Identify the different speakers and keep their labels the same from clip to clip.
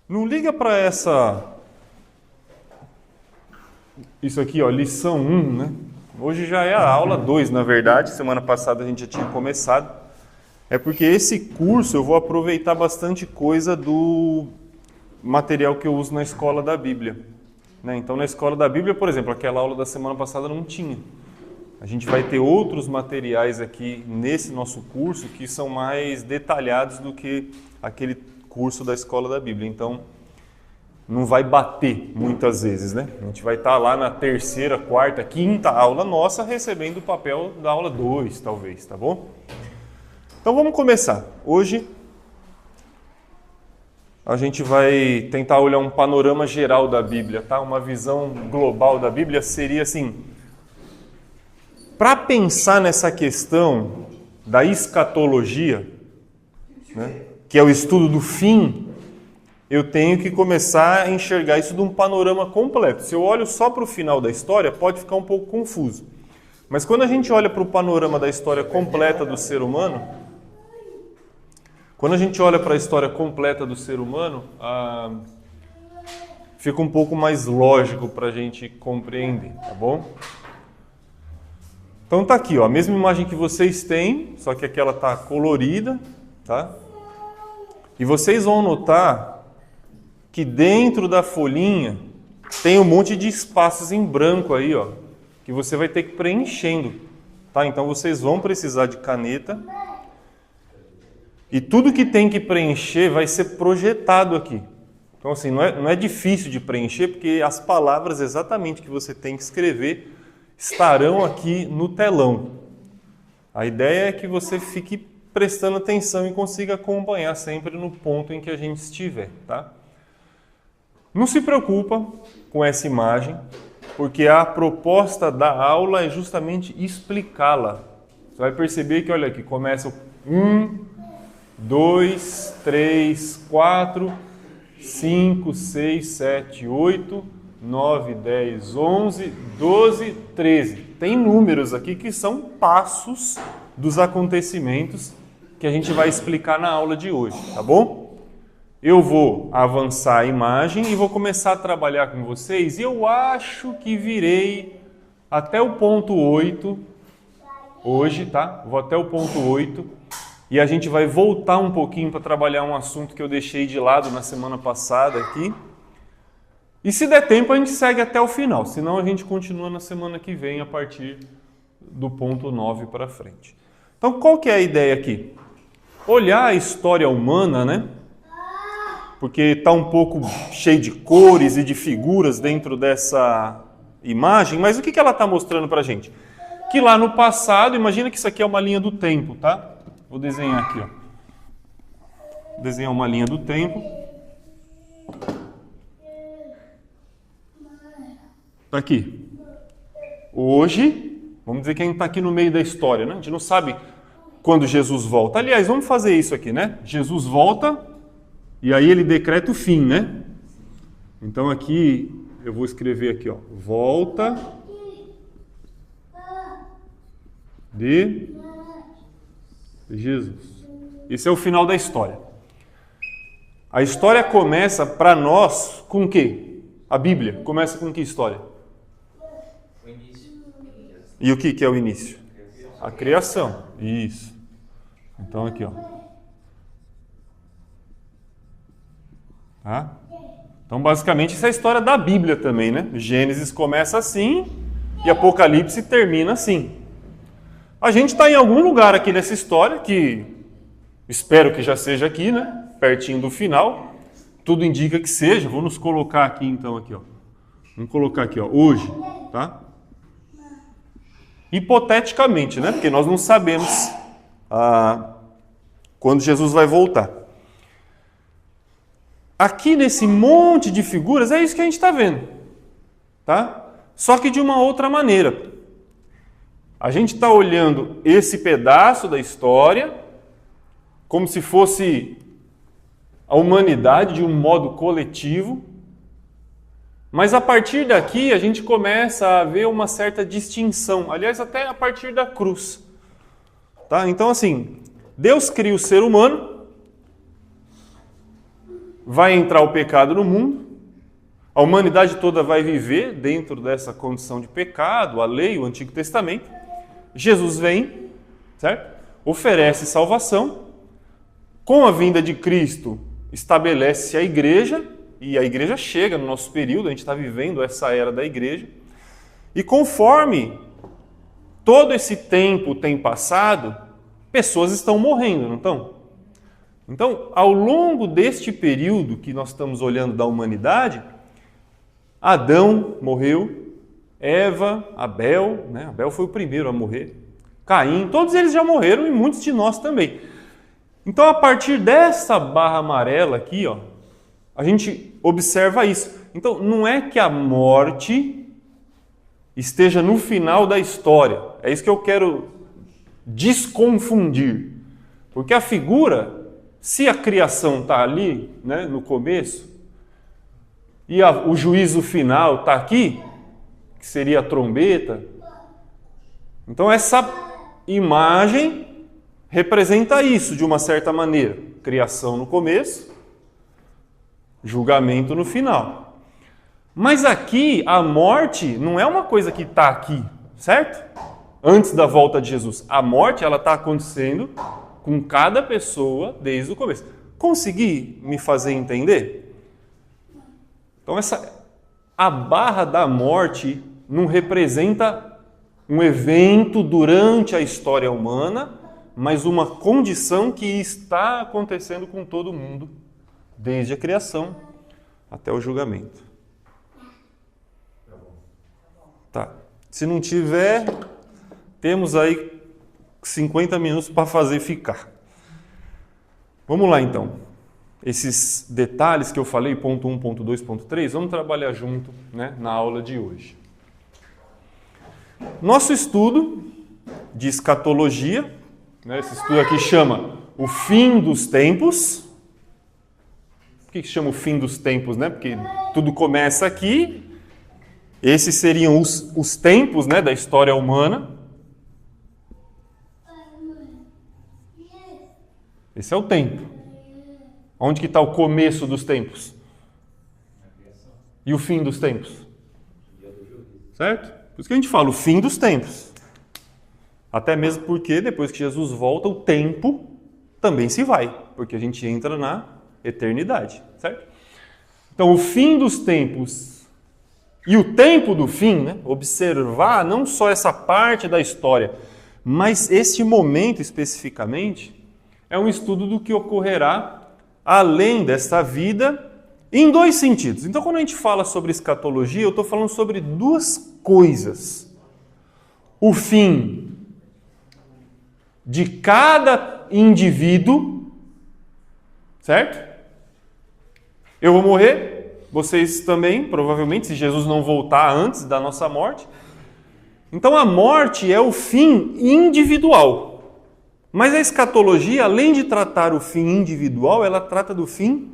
Speaker 1: Não liga para isso aqui, ó, lição 1, né? Hoje já é a aula 2, na verdade. Semana passada a gente já tinha começado. É porque esse curso eu vou aproveitar bastante coisa do material que eu uso na escola da Bíblia, né? Então, na escola da Bíblia, por exemplo, aquela aula da semana passada não tinha. A gente vai ter outros materiais aqui nesse nosso curso que são mais detalhados do que aquele curso da escola da Bíblia. Então, não vai bater muitas vezes, né? A gente vai estar lá na terceira, quarta, quinta aula nossa recebendo o papel da aula 2, talvez, tá bom? Então vamos começar. Hoje a gente vai tentar olhar um panorama geral da Bíblia, tá? Uma visão global da Bíblia seria assim: para pensar nessa questão da escatologia, né, que é o estudo do fim, eu tenho que começar a enxergar isso de um panorama completo. Se eu olho só para o final da história, pode ficar um pouco confuso. Mas quando a gente olha para o panorama da história completa do ser humano, fica um pouco mais lógico para a gente compreender, tá bom? Então tá aqui, ó, a mesma imagem que vocês têm, só que aqui ela tá colorida, tá? E vocês vão notar que dentro da folhinha tem um monte de espaços em branco aí, ó, que você vai ter que ir preenchendo, tá? Então vocês vão precisar de caneta. E tudo que tem que preencher vai ser projetado aqui. Então assim, não é difícil de preencher, porque as palavras exatamente que você tem que escrever estarão aqui no telão. A ideia é que você fique prestando atenção e consiga acompanhar sempre no ponto em que a gente estiver, tá? Não se preocupa com essa imagem, porque a proposta da aula é justamente explicá-la. Você vai perceber que, olha aqui, começa 1, 2, 3, 4, 5, 6, 7, 8, 9, 10, 11, 12, 13. Tem números aqui que são passos dos acontecimentos que a gente vai explicar na aula de hoje, tá bom? Eu vou avançar a imagem e vou começar a trabalhar com vocês. E eu acho que virei até o ponto 8 hoje, tá? Vou até o ponto 8 e a gente vai voltar um pouquinho para trabalhar um assunto que eu deixei de lado na semana passada aqui. E se der tempo a gente segue até o final, senão a gente continua na semana que vem a partir do ponto 9 para frente. Então qual que é a ideia aqui? Olhar a história humana, né? Porque está um pouco cheio de cores e de figuras dentro dessa imagem, mas o que ela está mostrando para a gente? Que lá no passado, imagina que isso aqui é uma linha do tempo, tá? Vou desenhar aqui, ó. Vou desenhar uma linha do tempo. Tá aqui. Hoje, vamos dizer que a gente está aqui no meio da história, né? A gente não sabe quando Jesus volta. Aliás, vamos fazer isso aqui, né? Jesus volta e aí ele decreta o fim, né? Então aqui, eu vou escrever aqui, ó. Volta de Jesus. Esse é o final da história. A história começa para nós com o quê? A Bíblia começa com que história?
Speaker 2: O início.
Speaker 1: E o que é o início? A criação. Isso. Então aqui, ó. Tá? Então basicamente essa é a história da Bíblia também, né? Gênesis começa assim e Apocalipse termina assim. A gente está em algum lugar aqui nessa história, que espero que já seja aqui, né? Pertinho do final. Tudo indica que seja. Vou nos colocar aqui então, aqui, ó. Vamos colocar aqui, ó, hoje, tá? Hipoteticamente, né? Porque nós não sabemos quando Jesus vai voltar. Aqui nesse monte de figuras é isso que a gente está vendo, tá? Só que de uma outra maneira. A gente está olhando esse pedaço da história como se fosse a humanidade de um modo coletivo, mas a partir daqui a gente começa a ver uma certa distinção, aliás, até a partir da cruz. Tá? Então, assim, Deus cria o ser humano, vai entrar o pecado no mundo, a humanidade toda vai viver dentro dessa condição de pecado, a lei, o Antigo Testamento. Jesus vem, certo? Oferece salvação. Com a vinda de Cristo, estabelece a igreja, e a igreja chega no nosso período, a gente está vivendo essa era da igreja. E conforme todo esse tempo tem passado, pessoas estão morrendo, não estão? Então, ao longo deste período que nós estamos olhando da humanidade, Adão morreu, Eva, Abel, né? Abel foi o primeiro a morrer, Caim, todos eles já morreram e muitos de nós também. Então, a partir dessa barra amarela aqui, ó, a gente observa isso. Então, não é que a morte esteja no final da história. É isso que eu quero desconfundir. Porque a figura, se a criação está ali, né, no começo, e o juízo final está aqui, que seria a trombeta, então essa imagem representa isso de uma certa maneira. Criação no começo, julgamento no final. Mas aqui, a morte não é uma coisa que está aqui, certo? Antes da volta de Jesus. A morte, ela está acontecendo com cada pessoa desde o começo. Consegui me fazer entender? Então, a barra da morte não representa um evento durante a história humana, mas uma condição que está acontecendo com todo mundo, desde a criação até o julgamento. Tá. Se não tiver, temos aí 50 minutos para fazer ficar. Vamos lá então. Esses detalhes que eu falei, ponto 1, ponto 2, ponto 3, vamos trabalhar junto, né, na aula de hoje. Nosso estudo de escatologia, né, esse estudo aqui chama o fim dos tempos. Por que chama o fim dos tempos, né? Porque tudo começa aqui. Esses seriam os tempos, né, da história humana. Esse é o tempo. Onde que está o começo dos tempos? E o fim dos tempos? Certo? Por isso que a gente fala o fim dos tempos. Até mesmo porque depois que Jesus volta, o tempo também se vai. Porque a gente entra na eternidade. Certo? Então, o fim dos tempos e o tempo do fim, né? Observar não só essa parte da história, mas este momento especificamente, é um estudo do que ocorrerá além desta vida, em dois sentidos. Então, quando a gente fala sobre escatologia, eu estou falando sobre duas coisas. O fim de cada indivíduo, certo? Eu vou morrer, vocês também, provavelmente, se Jesus não voltar antes da nossa morte. Então, a morte é o fim individual. Mas a escatologia, além de tratar o fim individual, ela trata do fim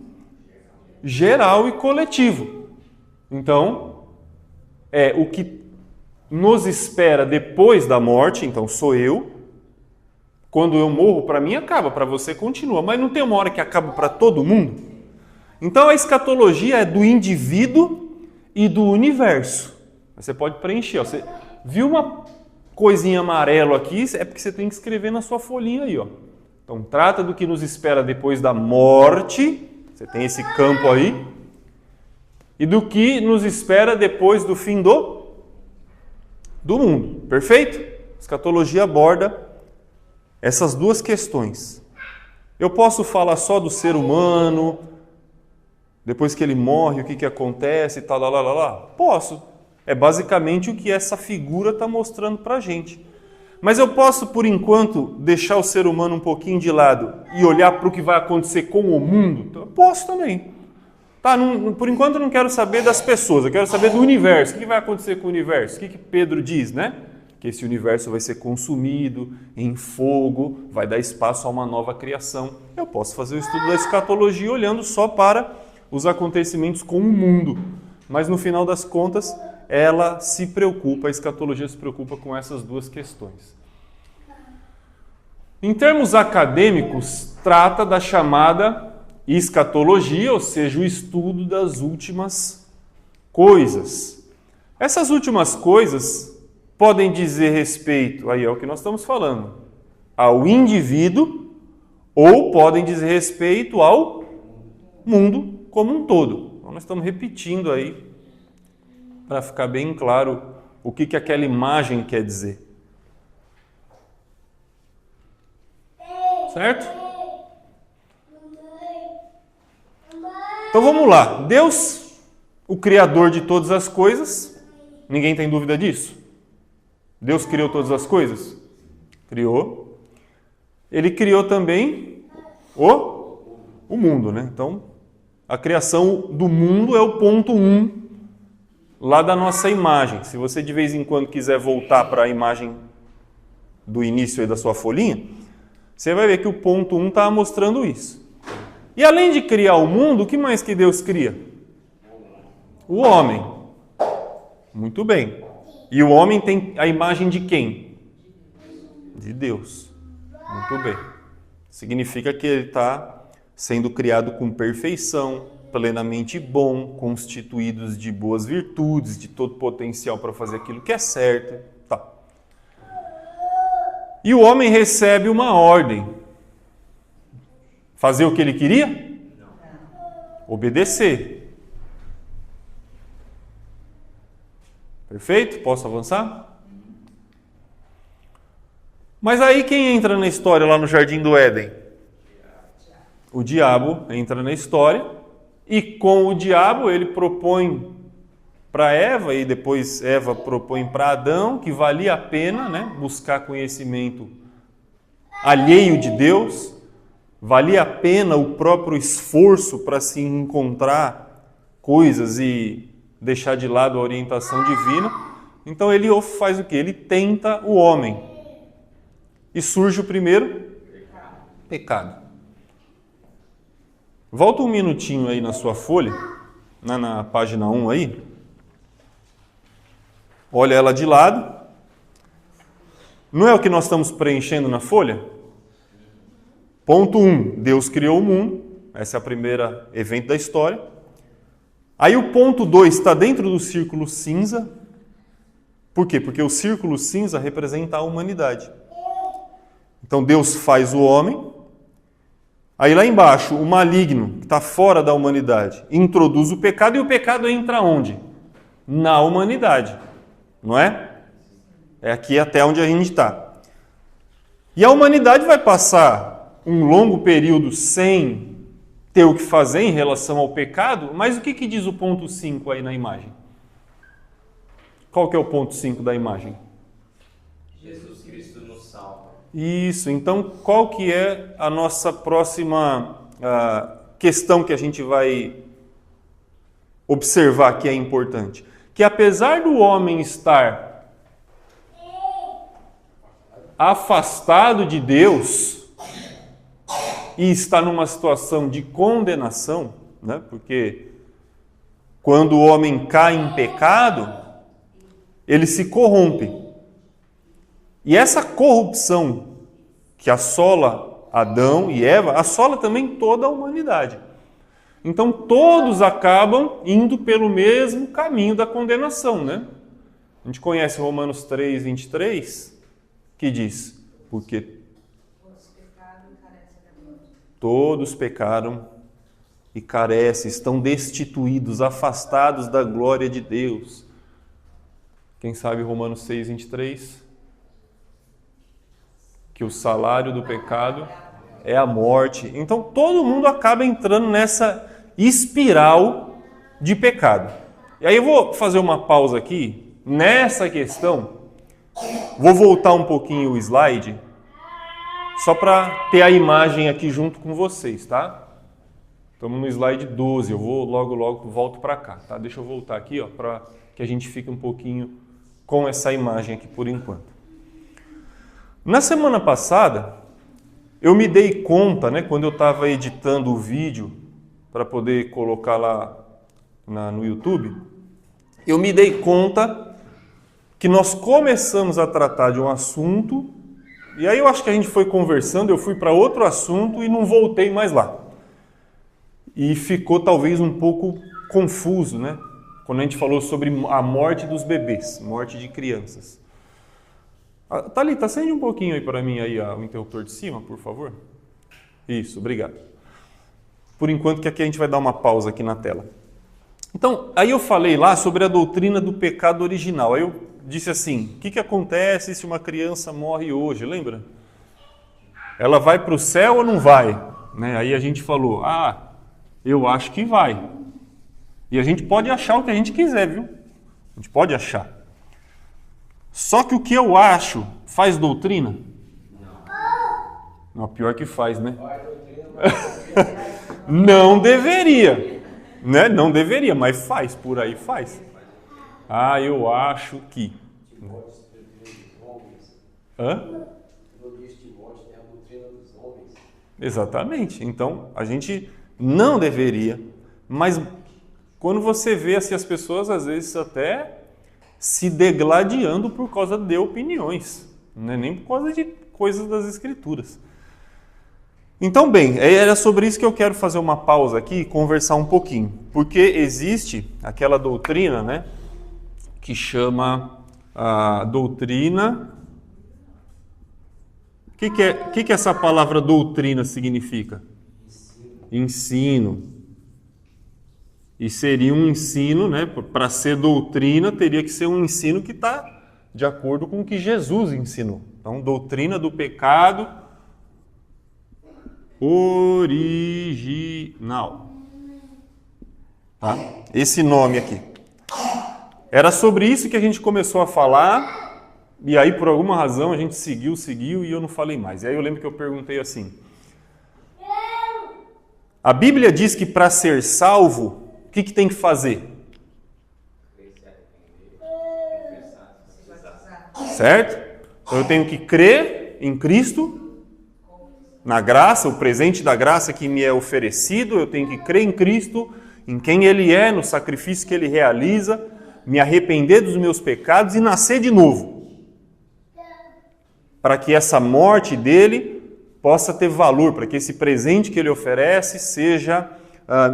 Speaker 1: geral e coletivo. Então, é o que nos espera depois da morte, então sou eu. Quando eu morro, para mim acaba, para você continua. Mas não tem uma hora que acaba para todo mundo? Então a escatologia é do indivíduo e do universo. Você pode preencher. Ó. Você viu uma coisinha amarelo aqui, é porque você tem que escrever na sua folhinha aí, ó. Então, trata do que nos espera depois da morte, você tem esse campo aí, e do que nos espera depois do fim do mundo. Perfeito? Escatologia aborda essas duas questões. Eu posso falar só do ser humano, depois que ele morre, o que acontece e tal, lá. Posso. É basicamente o que essa figura está mostrando para a gente. Mas eu posso, por enquanto, deixar o ser humano um pouquinho de lado e olhar para o que vai acontecer com o mundo? Eu posso também. Tá, por enquanto eu não quero saber das pessoas, eu quero saber do universo. O que vai acontecer com o universo? O que Pedro diz, né? Que esse universo vai ser consumido em fogo, vai dar espaço a uma nova criação. Eu posso fazer o estudo da escatologia olhando só para os acontecimentos com o mundo. Mas no final das contas, ela se preocupa, a escatologia se preocupa com essas duas questões. Em termos acadêmicos, trata da chamada escatologia, ou seja, o estudo das últimas coisas. Essas últimas coisas podem dizer respeito, aí é o que nós estamos falando, ao indivíduo, ou podem dizer respeito ao mundo como um todo. Então, nós estamos repetindo aí, para ficar bem claro o que aquela imagem quer dizer. Certo? Então vamos lá. Deus, o Criador de todas as coisas, ninguém tem dúvida disso? Deus criou todas as coisas? Criou. Ele criou também o mundo, né? Então, a criação do mundo é o ponto 1 lá da nossa imagem. Se você de vez em quando quiser voltar para a imagem do início aí da sua folhinha, você vai ver que o ponto 1 está mostrando isso. E além de criar o mundo, o que mais que Deus cria? O homem. Muito bem. E o homem tem a imagem de quem? De Deus. Muito bem. Significa que ele está sendo criado com perfeição, plenamente bom, constituídos de boas virtudes, de todo potencial para fazer aquilo que é certo. Tá. E o homem recebe uma ordem. Fazer o que ele queria? Não. Obedecer. Perfeito? Posso avançar? Mas aí quem entra na história lá no Jardim do Éden? O diabo entra na história e com o diabo ele propõe para Eva e depois Eva propõe para Adão que valia a pena, né, buscar conhecimento alheio de Deus, valia a pena o próprio esforço para se encontrar coisas e deixar de lado a orientação divina. Então ele faz o quê? Ele tenta o homem. E surge o primeiro pecado. Volta um minutinho aí na sua folha, na página 1 aí. Olha ela de lado. Não é o que nós estamos preenchendo na folha? Ponto 1. Deus criou o mundo. Esse é o primeiro evento da história. Aí o ponto 2 está dentro do círculo cinza. Por quê? Porque o círculo cinza representa a humanidade. Então Deus faz o homem. Aí lá embaixo, o maligno, que está fora da humanidade, introduz o pecado e o pecado entra onde? Na humanidade. Não é? É aqui até onde a gente está. E a humanidade vai passar um longo período sem ter o que fazer em relação ao pecado, mas o que diz o ponto 5 aí na imagem? Qual que é o ponto 5 da imagem?
Speaker 2: Jesus Cristo nos salva.
Speaker 1: Isso, então qual que é a nossa próxima questão que a gente vai observar que é importante? Que apesar do homem estar afastado de Deus e estar numa situação de condenação, né? Porque quando o homem cai em pecado, ele se corrompe. E essa corrupção que assola Adão e Eva, assola também toda a humanidade. Então todos acabam indo pelo mesmo caminho da condenação, né? A gente conhece Romanos 3, 23, que diz, porque todos pecaram e carecem, estão destituídos, afastados da glória de Deus. Quem sabe Romanos 6, 23? Que o salário do pecado é a morte. Então todo mundo acaba entrando nessa espiral de pecado. E aí eu vou fazer uma pausa aqui, nessa questão, vou voltar um pouquinho o slide, só para ter a imagem aqui junto com vocês, tá? Estamos no slide 12, eu vou logo volto para cá, tá? Deixa eu voltar aqui, ó, para que a gente fique um pouquinho com essa imagem aqui por enquanto. Na semana passada, eu me dei conta, né, quando eu estava editando o vídeo para poder colocar lá no YouTube, eu me dei conta que nós começamos a tratar de um assunto, e aí eu acho que a gente foi conversando, eu fui para outro assunto e não voltei mais lá. e ficou talvez um pouco confuso, né? Quando a gente falou sobre a morte dos bebês, morte de crianças. Thalita, acende um pouquinho aí para mim aí, o interruptor de cima, por favor. Isso, obrigado. Por enquanto que aqui a gente vai dar uma pausa aqui na tela. Então, aí eu falei lá sobre a doutrina do pecado original. Aí eu disse assim, o que acontece se uma criança morre hoje, lembra? Ela vai para o céu ou não vai? Né? Aí a gente falou, eu acho que vai. E a gente pode achar o que a gente quiser, viu? A gente pode achar. Só que o que eu acho faz doutrina? Não, pior que faz, né? Não deveria. Né? Não deveria, mas faz, por aí faz. Eu acho que. Hã? Exatamente. Então, a gente não deveria, mas quando você vê assim, as pessoas às vezes até se degladiando por causa de opiniões, não é nem por causa de coisas das Escrituras. Então, bem, era sobre isso que eu quero fazer uma pausa aqui e conversar um pouquinho, porque existe aquela doutrina, né, que chama a doutrina. O que essa palavra doutrina significa? Ensino. E seria um ensino, né? Para ser doutrina, teria que ser um ensino que está de acordo com o que Jesus ensinou. Então, doutrina do pecado original. Tá? Esse nome aqui. Era sobre isso que a gente começou a falar. E aí, por alguma razão, a gente seguiu e eu não falei mais. E aí eu lembro que eu perguntei assim. A Bíblia diz que para ser salvo, o que tem que fazer? Certo? Então eu tenho que crer em Cristo, na graça, o presente da graça que me é oferecido. Eu tenho que crer em Cristo, em quem Ele é, no sacrifício que Ele realiza, me arrepender dos meus pecados e nascer de novo. Para que essa morte dele possa ter valor, para que esse presente que ele oferece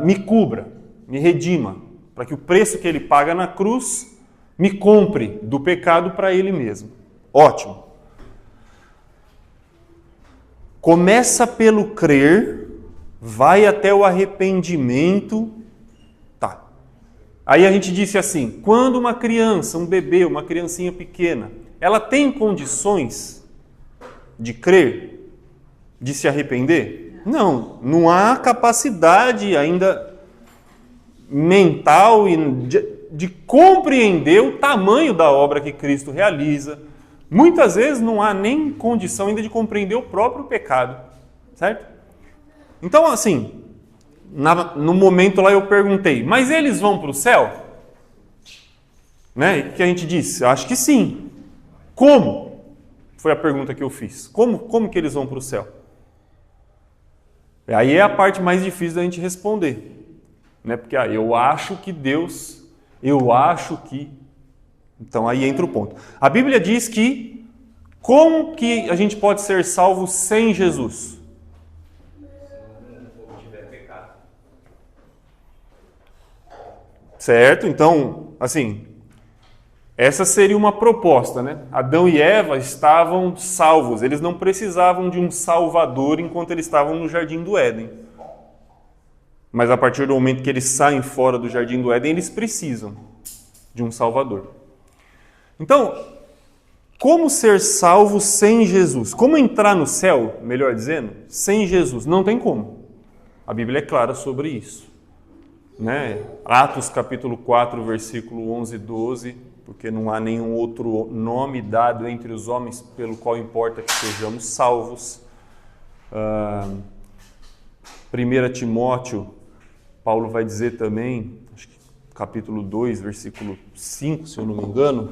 Speaker 1: me cubra, me redima, para que o preço que ele paga na cruz me compre do pecado para ele mesmo. Ótimo. Começa pelo crer, vai até o arrependimento. Tá. Aí a gente disse assim, quando uma criança, um bebê, uma criancinha pequena, ela tem condições de crer, de se arrepender? Não há capacidade ainda mental de compreender o tamanho da obra que Cristo realiza. Muitas vezes não há nem condição ainda de compreender o próprio pecado, certo? Então, assim, no momento lá eu perguntei, mas eles vão para o céu? Né? E o que a gente disse? Eu acho que sim. Como? Foi a pergunta que eu fiz. Como que eles vão para o céu? Aí é a parte mais difícil da gente responder. Né? Porque eu acho que Deus, eu acho que... Então aí entra o ponto. A Bíblia diz que como que a gente pode ser salvo sem Jesus?
Speaker 2: Se não tiver pecado.
Speaker 1: Certo? Então, assim... Essa seria uma proposta, né? Adão e Eva estavam salvos, eles não precisavam de um salvador enquanto eles estavam no Jardim do Éden. Mas a partir do momento que eles saem fora do Jardim do Éden, eles precisam de um salvador. Então, como ser salvo sem Jesus? Como entrar no céu, melhor dizendo, sem Jesus? Não tem como. A Bíblia é clara sobre isso. Né? Atos capítulo 4, versículo 11 e 12... porque não há nenhum outro nome dado entre os homens pelo qual importa que sejamos salvos. 1 Timóteo, Paulo vai dizer também, acho que capítulo 2, versículo 5, se eu não me engano,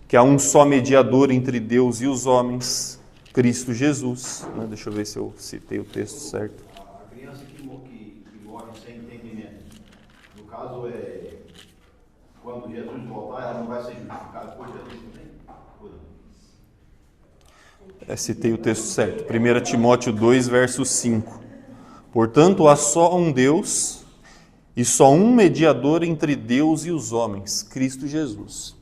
Speaker 1: que há um só mediador entre Deus e os homens, Cristo Jesus. Né? Deixa eu ver se eu citei o texto certo.
Speaker 3: A criança que morre sem entendimento, no caso quando Jesus voltar, ela não vai ser justificada por Jesus também?
Speaker 1: Citei o texto certo. 1 Timóteo 2, verso 5. Portanto, há só um Deus e só um mediador entre Deus e os homens, Cristo Jesus.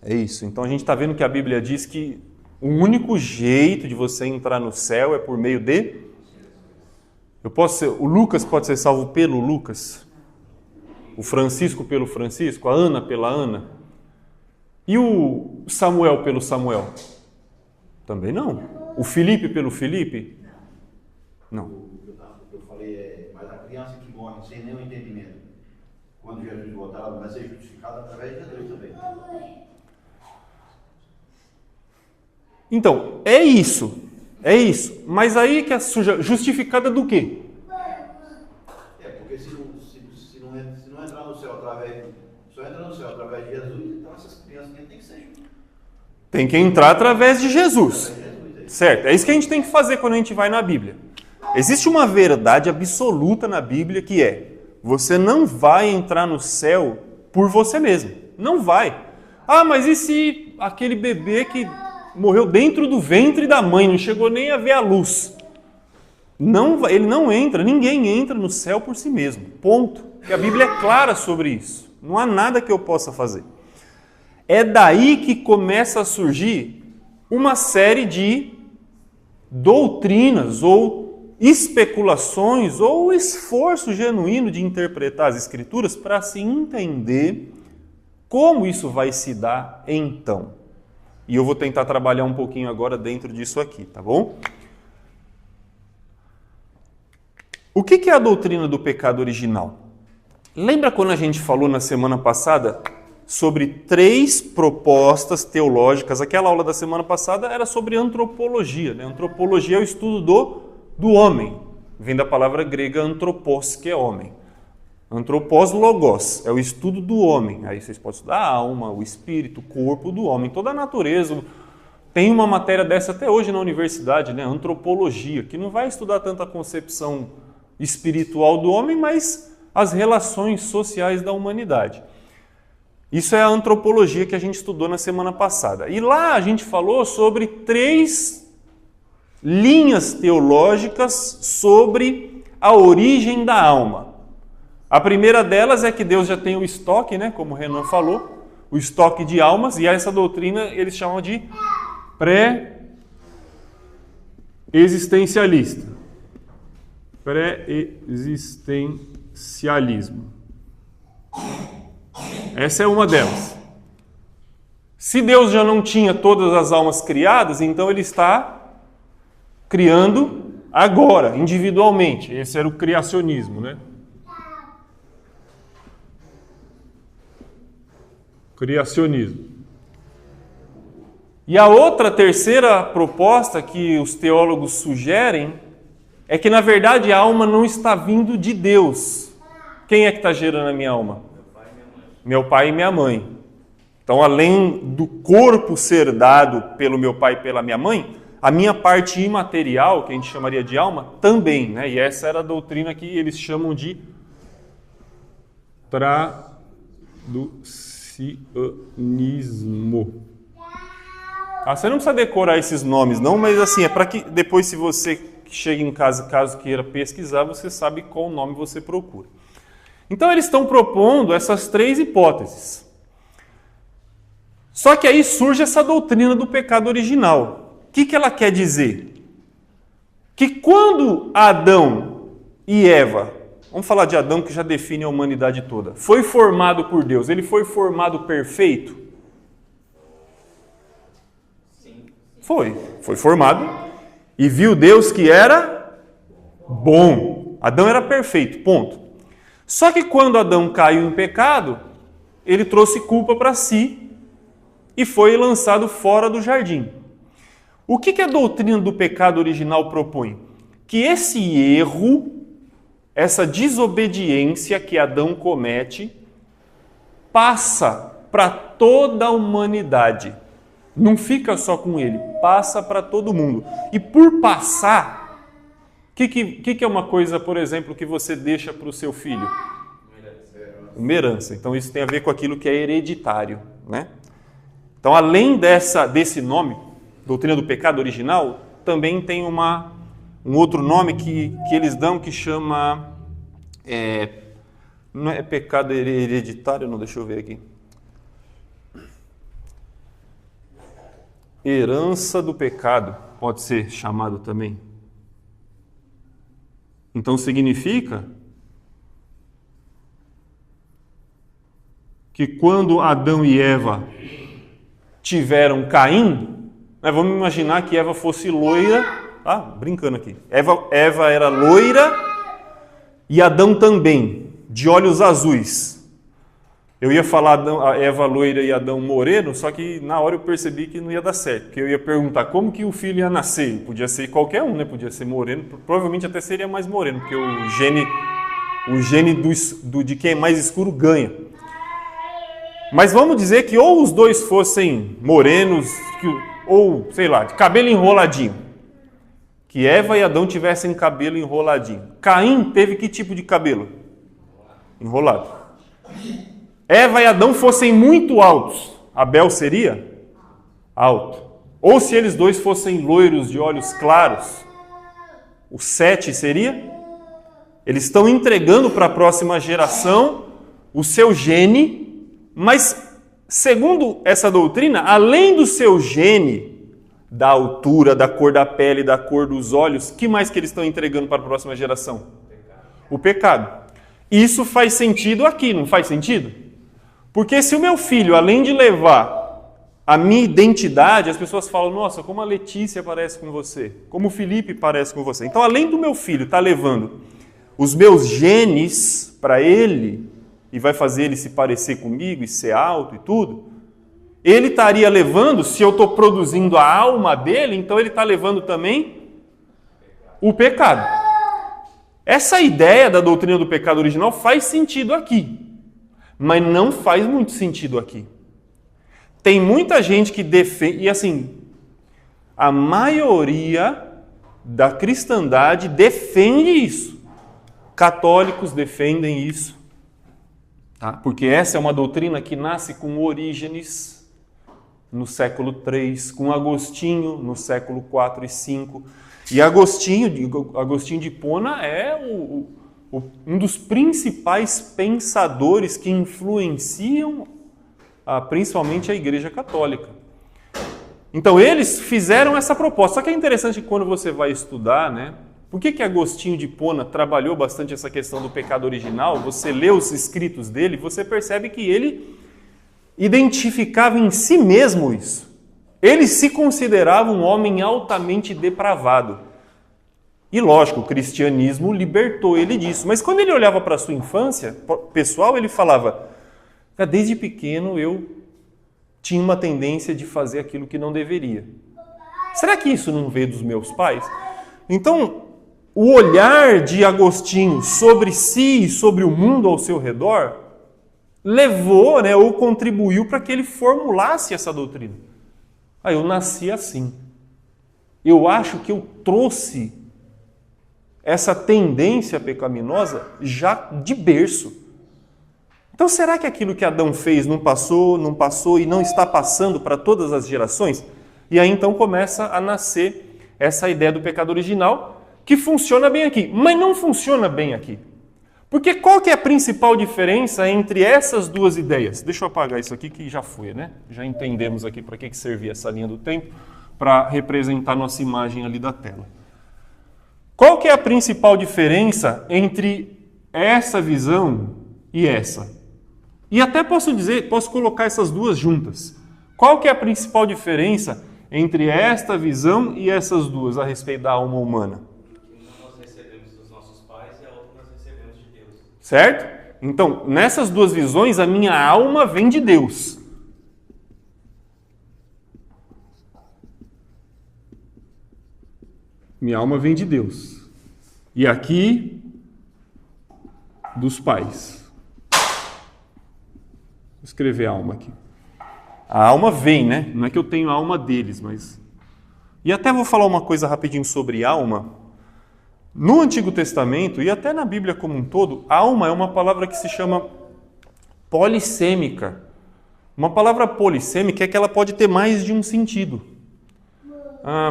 Speaker 1: É isso. Então a gente está vendo que a Bíblia diz que o único jeito de você entrar no céu é por meio de... O Lucas pode ser salvo pelo Lucas, o Francisco pelo Francisco, a Ana pela Ana. E o Samuel pelo Samuel? Também não. O Felipe pelo Felipe? Não.
Speaker 3: Eu falei, mas a criança que morre sem nenhum entendimento, quando Jesus voltar, ela vai ser justificada através de Jesus também.
Speaker 1: Então, é isso. Mas aí que é justificada do quê?
Speaker 3: Porque se não entrar no céu através, só entra no céu através de Jesus, então essas crianças têm que ser.
Speaker 1: Tem que entrar através de Jesus. Certo? É isso que a gente tem que fazer quando a gente vai na Bíblia. Existe uma verdade absoluta na Bíblia que é: você não vai entrar no céu por você mesmo. Não vai. Ah, mas e se aquele bebê que morreu dentro do ventre da mãe, não chegou nem a ver a luz? Não, ele não entra, ninguém entra no céu por si mesmo. Ponto. Porque a Bíblia é clara sobre isso. Não há nada que eu possa fazer. É daí que começa a surgir uma série de doutrinas ou especulações ou esforço genuíno de interpretar as Escrituras para se entender como isso vai se dar então. E eu vou tentar trabalhar um pouquinho agora dentro disso aqui, tá bom? O que é a doutrina do pecado original? Lembra quando a gente falou na semana passada sobre 3 propostas teológicas? Aquela aula da semana passada era sobre antropologia, né? Antropologia é o estudo do homem. Vem da palavra grega antropos, que é homem. Antropos logos, é o estudo do homem. Aí vocês podem estudar a alma, o espírito, o corpo do homem, toda a natureza. Tem uma matéria dessa até hoje na universidade, né? Antropologia, que não vai estudar tanto a concepção espiritual do homem, mas as relações sociais da humanidade. Isso é a antropologia que a gente estudou na semana passada. E lá a gente falou sobre 3 linhas teológicas sobre a origem da alma. A primeira delas é que Deus já tem o estoque, né, como o Renan falou, o estoque de almas, e essa doutrina eles chamam de pré-existencialista. Pré-existencialismo. Essa é uma delas. Se Deus já não tinha todas as almas criadas, então ele está criando agora, individualmente. Esse era o criacionismo, né? Criacionismo. E a outra, terceira proposta que os teólogos sugerem é que, na verdade, a alma não está vindo de Deus. Quem é que está gerando a minha alma? Meu pai e minha mãe. Então, além do corpo ser dado pelo meu pai e pela minha mãe, a minha parte imaterial, que a gente chamaria de alma, também, né? E essa era a doutrina que eles chamam de traducionismo. Você não precisa decorar esses nomes, não, mas assim, é para que depois, se você chega em casa, caso queira pesquisar, você sabe qual nome você procura. Então, eles estão propondo essas 3 hipóteses. Só que aí surge essa doutrina do pecado original. O que ela quer dizer? Que quando Adão e Eva, vamos falar de Adão que já define a humanidade toda, foi formado por Deus, ele foi formado perfeito?
Speaker 2: Sim.
Speaker 1: Foi formado e viu Deus que era bom. Adão era perfeito, ponto. Só que quando Adão caiu em pecado, ele trouxe culpa para si e foi lançado fora do jardim. O que a doutrina do pecado original propõe? Que esse erro, essa desobediência que Adão comete, passa para toda a humanidade. Não fica só com ele, passa para todo mundo. E por passar, o que é uma coisa, por exemplo, que você deixa para o seu filho? Uma herança. Então isso tem a ver com aquilo que é hereditário, né? Então, além desse nome, doutrina do pecado original, também tem um um outro nome que eles dão que chama... não é pecado hereditário, não, deixa eu ver aqui. Herança do pecado, pode ser chamado também. Então significa que quando Adão e Eva tiveram Caim, vamos imaginar que Eva fosse loira, brincando aqui. Eva era loira e Adão também, de olhos azuis. Eu ia falar a Eva loira e Adão moreno, só que na hora eu percebi que não ia dar certo, porque eu ia perguntar como que o filho ia nascer. Podia ser qualquer um, né? Podia ser moreno, provavelmente até seria mais moreno, porque o gene de quem é mais escuro ganha. Mas vamos dizer que ou os dois fossem morenos, ou, sei lá, de cabelo enroladinho. Que Eva e Adão tivessem cabelo enroladinho. Caim teve que tipo de cabelo? Enrolado. Eva e Adão fossem muito altos, Abel seria alto. Ou se eles dois fossem loiros de olhos claros, o Sete seria? Eles estão entregando para a próxima geração o seu gene, mas segundo essa doutrina, além do seu gene, da altura, da cor da pele, da cor dos olhos, que mais que eles estão entregando para a próxima geração? O pecado. Isso faz sentido aqui, não faz sentido? Porque se o meu filho, além de levar a minha identidade, as pessoas falam, nossa, como a Letícia parece com você, como o Felipe parece com você. Então, além do meu filho estar levando os meus genes para ele, e vai fazer ele se parecer comigo e ser alto e tudo, ele estaria levando, se eu estou produzindo a alma dele, então ele está levando também o pecado. Essa ideia da doutrina do pecado original faz sentido aqui. Mas não faz muito sentido aqui. Tem muita gente que defende, e assim, a maioria da cristandade defende isso. Católicos defendem isso, tá? Porque essa é uma doutrina que nasce com Orígenes no século III, com Agostinho no século IV e V. E Agostinho de Hipona é um dos principais pensadores que influenciam principalmente a Igreja Católica. Então eles fizeram essa proposta. Só que é interessante que quando você vai estudar, né? Por que Agostinho de Hipona trabalhou bastante essa questão do pecado original? Você lê os escritos dele, você percebe que ele identificava em si mesmo isso. Ele se considerava um homem altamente depravado. E lógico, o cristianismo libertou ele disso. Mas quando ele olhava para a sua infância pessoal, ele falava, desde pequeno eu tinha uma tendência de fazer aquilo que não deveria. Será que isso não veio dos meus pais? Então, o olhar de Agostinho sobre si e sobre o mundo ao seu redor levou, ou contribuiu para que ele formulasse essa doutrina. Eu nasci assim. Eu acho que eu trouxe essa tendência pecaminosa já de berço. Então, será que aquilo que Adão fez não passou e não está passando para todas as gerações? E aí então começa a nascer essa ideia do pecado original, que funciona bem aqui, mas não funciona bem aqui. Porque qual que é a principal diferença entre essas duas ideias? Deixa eu apagar isso aqui que já foi, né? Já entendemos aqui para que servia essa linha do tempo, para representar nossa imagem ali da tela. Qual que é a principal diferença entre essa visão e essa? E até posso colocar essas duas juntas. Qual que é a principal diferença entre esta visão e essas duas a respeito da alma humana?
Speaker 2: Uma nós recebemos dos nossos pais e a outra nós recebemos de Deus.
Speaker 1: Certo? Então, nessas duas visões, a minha alma vem de Deus. Minha alma vem de Deus. E aqui, dos pais. Vou escrever alma aqui. A alma vem, né? Não é que eu tenho a alma deles, mas... E até vou falar uma coisa rapidinho sobre alma. No Antigo Testamento, e até na Bíblia como um todo, alma é uma palavra que se chama polissêmica. Uma palavra polissêmica é que ela pode ter mais de um sentido.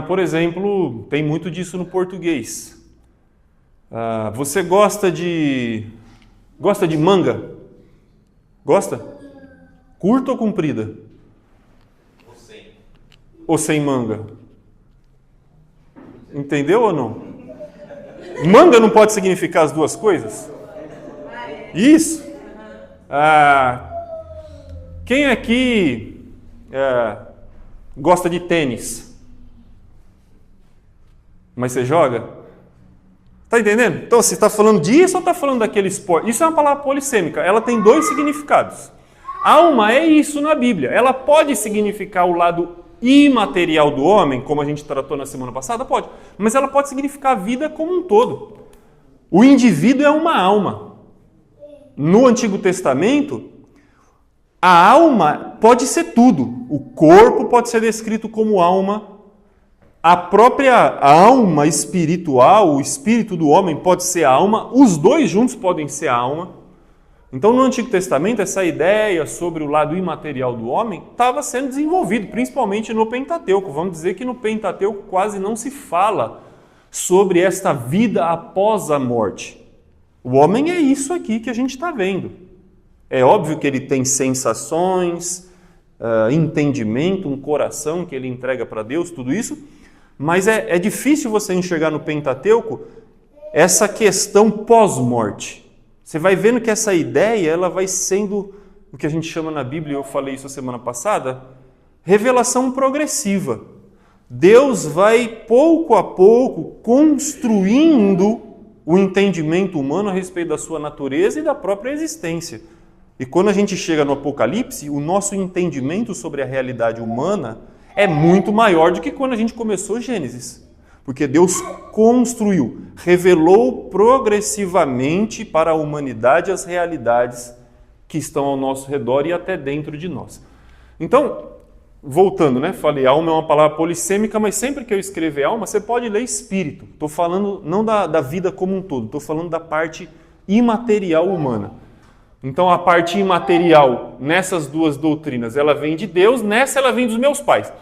Speaker 1: Por exemplo, tem muito disso no português. Você gosta de manga? Gosta? Curta ou comprida? Ou sem manga? Entendeu ou não? Manga não pode significar as duas coisas? Isso. Quem aqui gosta de tênis? Mas você joga? Tá entendendo? Então, você está falando disso ou está falando daquele esporte? Isso é uma palavra polissêmica. Ela tem dois significados. Alma é isso na Bíblia. Ela pode significar o lado imaterial do homem, como a gente tratou na semana passada? Pode. Mas ela pode significar a vida como um todo. O indivíduo é uma alma. No Antigo Testamento, a alma pode ser tudo. O corpo pode ser descrito como alma. A própria alma espiritual, o espírito do homem pode ser alma. Os dois juntos podem ser alma. Então, no Antigo Testamento, essa ideia sobre o lado imaterial do homem estava sendo desenvolvido, principalmente no Pentateuco. Vamos dizer que no Pentateuco quase não se fala sobre esta vida após a morte. O homem é isso aqui que a gente está vendo. É óbvio que ele tem sensações, entendimento, um coração que ele entrega para Deus, tudo isso, mas é difícil você enxergar no Pentateuco essa questão pós-morte. Você vai vendo que essa ideia ela vai sendo o que a gente chama na Bíblia, eu falei isso a semana passada, revelação progressiva. Deus vai pouco a pouco construindo o entendimento humano a respeito da sua natureza e da própria existência. E quando a gente chega no Apocalipse, o nosso entendimento sobre a realidade humana é muito maior do que quando a gente começou Gênesis. Porque Deus construiu, revelou progressivamente para a humanidade as realidades que estão ao nosso redor e até dentro de nós. Então, voltando, falei, alma é uma palavra polissêmica, mas sempre que eu escrever alma, você pode ler espírito. Estou falando não da vida como um todo, estou falando da parte imaterial humana. Então, a parte imaterial, nessas duas doutrinas, ela vem de Deus, nessa ela vem dos meus pais.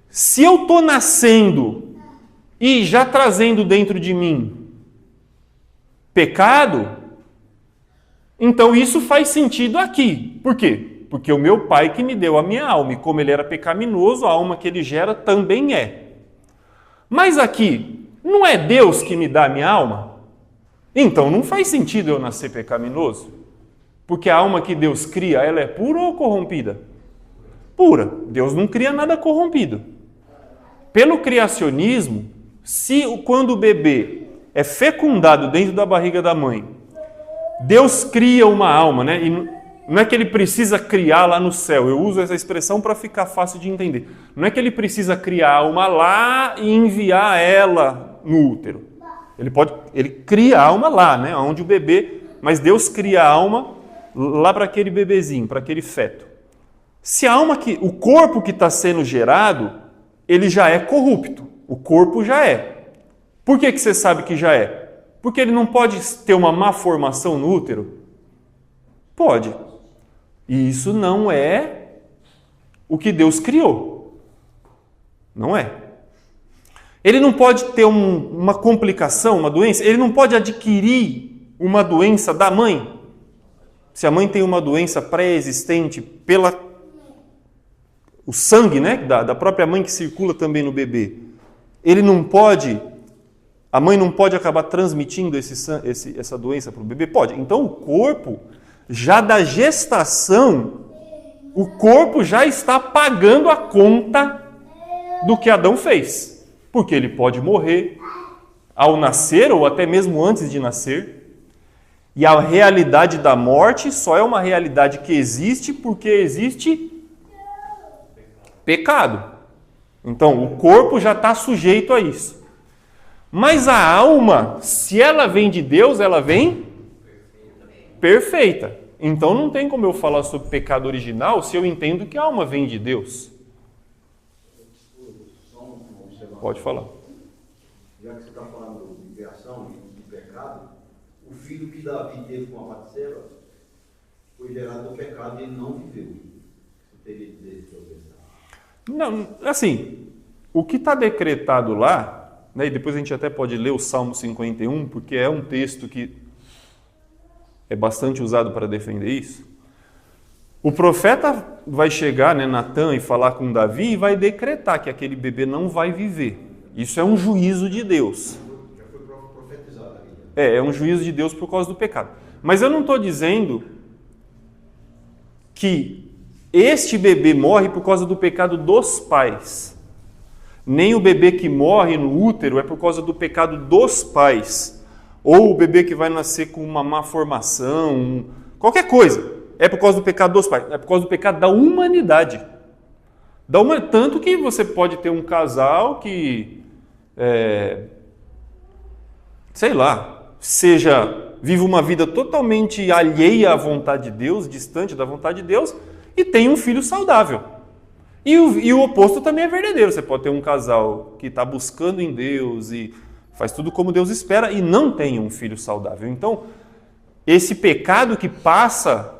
Speaker 1: Se eu estou nascendo e já trazendo dentro de mim pecado, então isso faz sentido aqui. Por quê? Porque o meu pai que me deu a minha alma, e como ele era pecaminoso, a alma que ele gera também é. Mas aqui, não é Deus que me dá a minha alma? Então não faz sentido eu nascer pecaminoso. Porque a alma que Deus cria, ela é pura ou corrompida? Pura. Deus não cria nada corrompido. Pelo criacionismo, quando o bebê é fecundado dentro da barriga da mãe, Deus cria uma alma, E não é que ele precisa criar lá no céu. Eu uso essa expressão para ficar fácil de entender. Não é que ele precisa criar a alma lá e enviar ela no útero. Ele cria a alma lá, onde o bebê, mas Deus cria a alma lá para aquele bebezinho, para aquele feto. Se a alma o corpo que está sendo gerado, ele já é corrupto. O corpo já é. Por que você sabe que já é? Porque ele não pode ter uma má formação no útero? Pode. E isso não é o que Deus criou. Não é. Ele não pode ter uma complicação, uma doença. Ele não pode adquirir uma doença da mãe. Se a mãe tem uma doença pré-existente pelo sangue, da própria mãe que circula também no bebê, a mãe não pode acabar transmitindo essa doença para o bebê? Pode. Então o corpo, já da gestação, o corpo já está pagando a conta do que Adão fez. Porque ele pode morrer ao nascer ou até mesmo antes de nascer. E a realidade da morte só é uma realidade que existe porque existe pecado. Então, o corpo já está sujeito a isso. Mas a alma, se ela vem de Deus, ela vem perfeita. Então, não tem como eu falar sobre pecado original se eu entendo que a alma vem de Deus. Pode falar.
Speaker 3: Já que você está falando de criação e de pecado, o filho que Davi teve com a Batseba foi gerado do pecado e ele não viveu. Você teria que dizer isso?
Speaker 1: Não, assim, o que está decretado lá, né, e depois a gente até pode ler o Salmo 51, porque é um texto que é bastante usado para defender isso. O profeta vai chegar, né, Natan, e falar com Davi e vai decretar que aquele bebê não vai viver. Isso é um juízo de Deus.
Speaker 3: Já foi profetizado ali.
Speaker 1: É um juízo de Deus por causa do pecado. Mas eu não estou dizendo que este bebê morre por causa do pecado dos pais. Nem o bebê que morre no útero é por causa do pecado dos pais. Ou o bebê que vai nascer com uma má formação, qualquer coisa. É por causa do pecado dos pais. É por causa do pecado da humanidade. Tanto que você pode ter um casal que, vive uma vida totalmente alheia à vontade de Deus, distante da vontade de Deus, e tem um filho saudável. E o oposto também é verdadeiro. Você pode ter um casal que está buscando em Deus e faz tudo como Deus espera e não tem um filho saudável. Então, esse pecado que passa,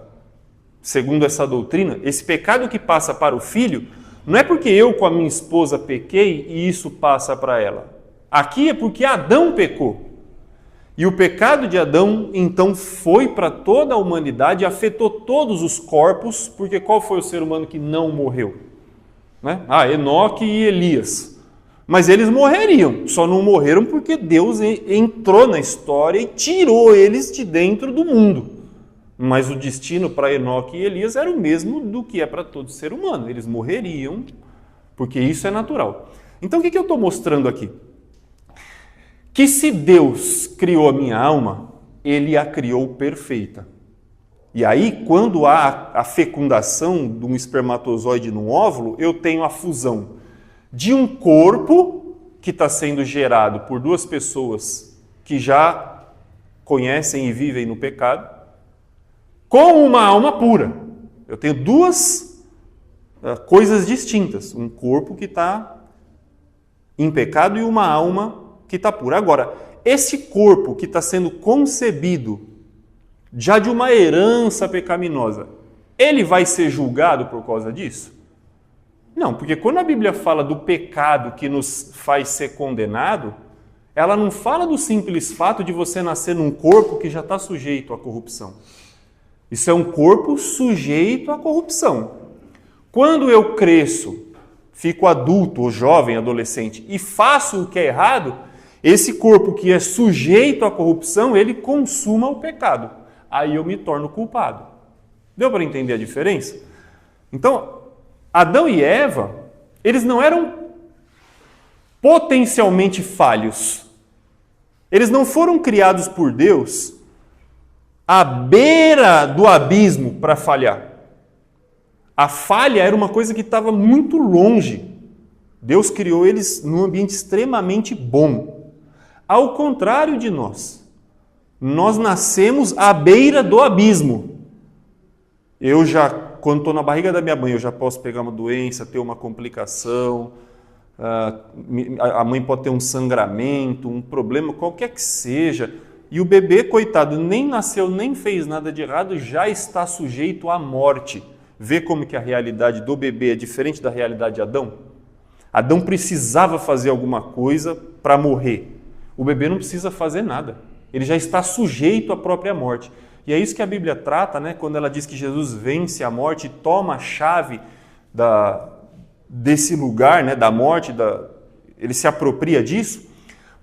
Speaker 1: segundo essa doutrina, esse pecado que passa para o filho, não é porque eu com a minha esposa pequei e isso passa para ela. Aqui é porque Adão pecou. E o pecado de Adão, então, foi para toda a humanidade, afetou todos os corpos, porque qual foi o ser humano que não morreu? Né? Enoque e Elias. Mas eles morreriam, só não morreram porque Deus entrou na história e tirou eles de dentro do mundo. Mas o destino para Enoque e Elias era o mesmo do que é para todo ser humano. Eles morreriam, porque isso é natural. Então, o que eu estou mostrando aqui? Que se Deus criou a minha alma, Ele a criou perfeita. E aí, quando há a fecundação de um espermatozoide num óvulo, eu tenho a fusão de um corpo que está sendo gerado por duas pessoas que já conhecem e vivem no pecado, com uma alma pura. Eu tenho duas coisas distintas. Um corpo que está em pecado e uma alma que está pura. Agora, esse corpo que está sendo concebido já de uma herança pecaminosa, ele vai ser julgado por causa disso? Não, porque quando a Bíblia fala do pecado que nos faz ser condenado, ela não fala do simples fato de você nascer num corpo que já está sujeito à corrupção. Isso é um corpo sujeito à corrupção. Quando eu cresço, fico adulto ou jovem, adolescente, e faço o que é errado, esse corpo que é sujeito à corrupção, ele consuma o pecado. Aí eu me torno culpado. Deu para entender a diferença? Então, Adão e Eva, eles não eram potencialmente falhos. Eles não foram criados por Deus à beira do abismo para falhar. A falha era uma coisa que estava muito longe. Deus criou eles num ambiente extremamente bom. Ao contrário de nós nascemos à beira do abismo. Quando estou na barriga da minha mãe, eu já posso pegar uma doença, ter uma complicação, a mãe pode ter um sangramento, um problema, qualquer que seja. E o bebê, coitado, nem nasceu, nem fez nada de errado, já está sujeito à morte. Vê como que a realidade do bebê é diferente da realidade de Adão? Adão precisava fazer alguma coisa para morrer. O bebê não precisa fazer nada. Ele já está sujeito à própria morte. E é isso que a Bíblia trata, né? Quando ela diz que Jesus vence a morte e toma a chave desse lugar, né? Da morte, ele se apropria disso,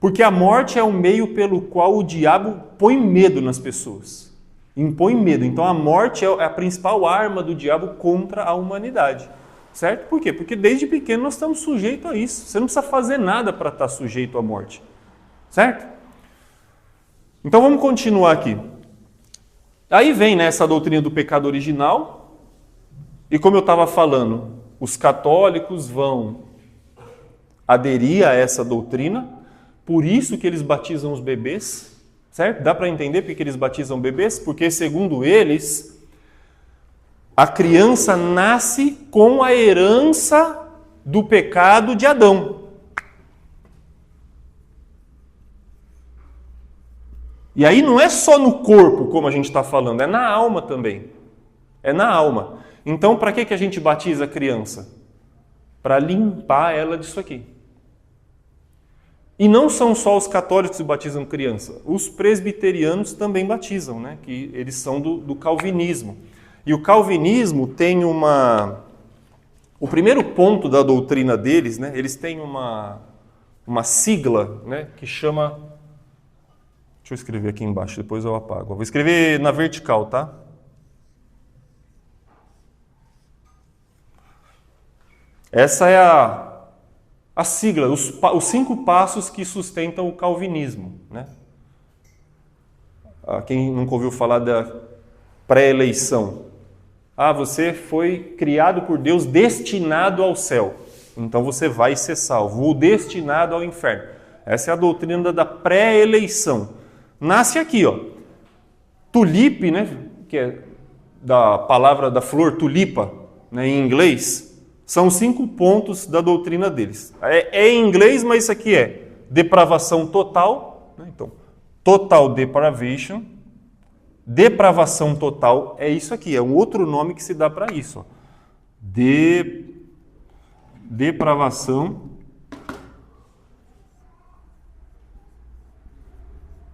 Speaker 1: porque a morte é o meio pelo qual o diabo põe medo nas pessoas. Impõe medo. Então a morte é a principal arma do diabo contra a humanidade. Certo? Por quê? Porque desde pequeno nós estamos sujeitos a isso. Você não precisa fazer nada para estar sujeito à morte. Certo? Então vamos continuar aqui. Aí vem, né, essa doutrina do pecado original, e como eu estava falando, os católicos vão aderir a essa doutrina, por isso que eles batizam os bebês, certo? Dá para entender por que eles batizam bebês? Porque, segundo eles, a criança nasce com a herança do pecado de Adão. E aí não é só no corpo, como a gente está falando, é na alma também. É na alma. Então, para que a gente batiza a criança? Para limpar ela disso aqui. E não são só os católicos que batizam criança, os presbiterianos também batizam, né? Que eles são do calvinismo. E o calvinismo tem uma... O primeiro ponto da doutrina deles, né? Eles têm uma sigla, né? Que chama... Deixa eu escrever aqui embaixo, depois eu apago. Eu vou escrever na vertical, tá? Essa é a sigla, os 5 passos que sustentam o calvinismo, né? Quem nunca ouviu falar da pré-eleição? Você foi criado por Deus destinado ao céu, então você vai ser salvo, ou destinado ao inferno. Essa é a doutrina da pré-eleição. Nasce aqui, ó. Tulipe, né? Que é da palavra da flor tulipa, né, em inglês. São 5 pontos da doutrina deles. É em inglês, mas isso aqui é depravação total. Né? Então, total depravation. Depravação total é isso aqui. É um outro nome que se dá para isso. Ó. Depravação.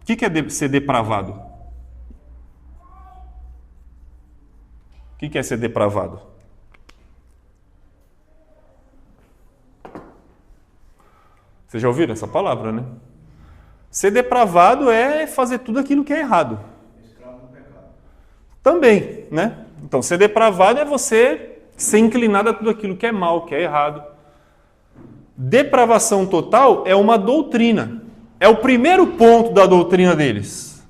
Speaker 1: O que é ser depravado? O que é ser depravado? Vocês já ouviram essa palavra, né? Ser depravado é fazer tudo aquilo que é errado.
Speaker 3: Escravo do pecado.
Speaker 1: Também, né? Então, ser depravado é você ser inclinado a tudo aquilo que é mal, que é errado. Depravação total é uma doutrina. É o primeiro ponto da doutrina deles.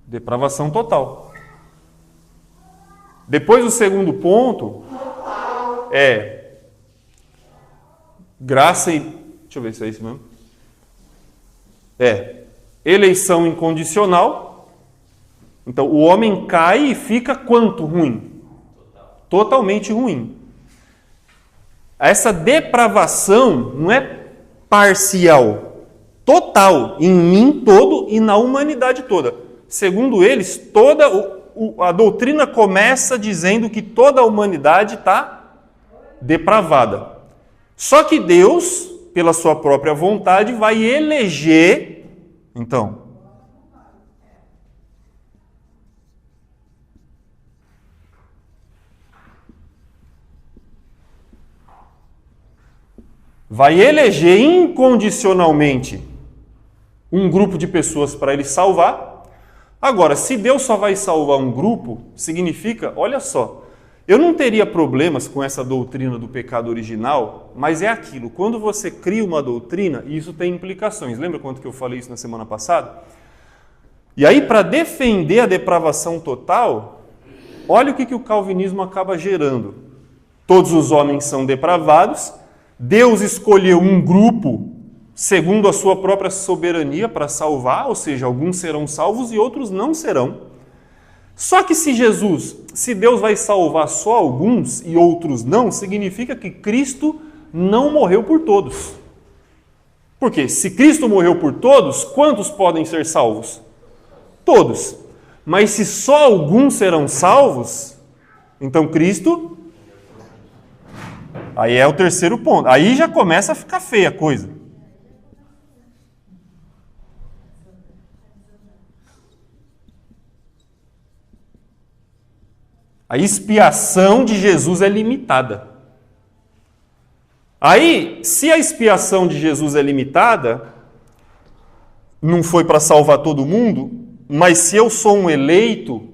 Speaker 1: Depravação total. Depois o segundo ponto é graça e... Deixa eu ver se é isso mesmo. Eleição incondicional. Então o homem cai e fica quanto ruim? Totalmente ruim. Essa depravação não é parcial, total, em mim todo e na humanidade toda. Segundo eles, a doutrina começa dizendo que toda a humanidade está depravada. Só que Deus, pela sua própria vontade, vai eleger, então, vai eleger incondicionalmente um grupo de pessoas para ele salvar. Agora, se Deus só vai salvar um grupo, significa, olha só, eu não teria problemas com essa doutrina do pecado original, mas é aquilo, quando você cria uma doutrina, isso tem implicações. Lembra quanto que eu falei isso na semana passada? E aí, para defender a depravação total, olha o que o calvinismo acaba gerando. Todos os homens são depravados, Deus escolheu um grupo segundo a sua própria soberania para salvar, ou seja, alguns serão salvos e outros não serão. Só que se Deus vai salvar só alguns e outros não, significa que Cristo não morreu por todos. Porque se Cristo morreu por todos, quantos podem ser salvos? Todos. Mas se só alguns serão salvos, então Cristo... Aí é o terceiro ponto. Aí já começa a ficar feia a coisa. A expiação de Jesus é limitada. Aí, se a expiação de Jesus é limitada, não foi para salvar todo mundo, mas se eu sou um eleito,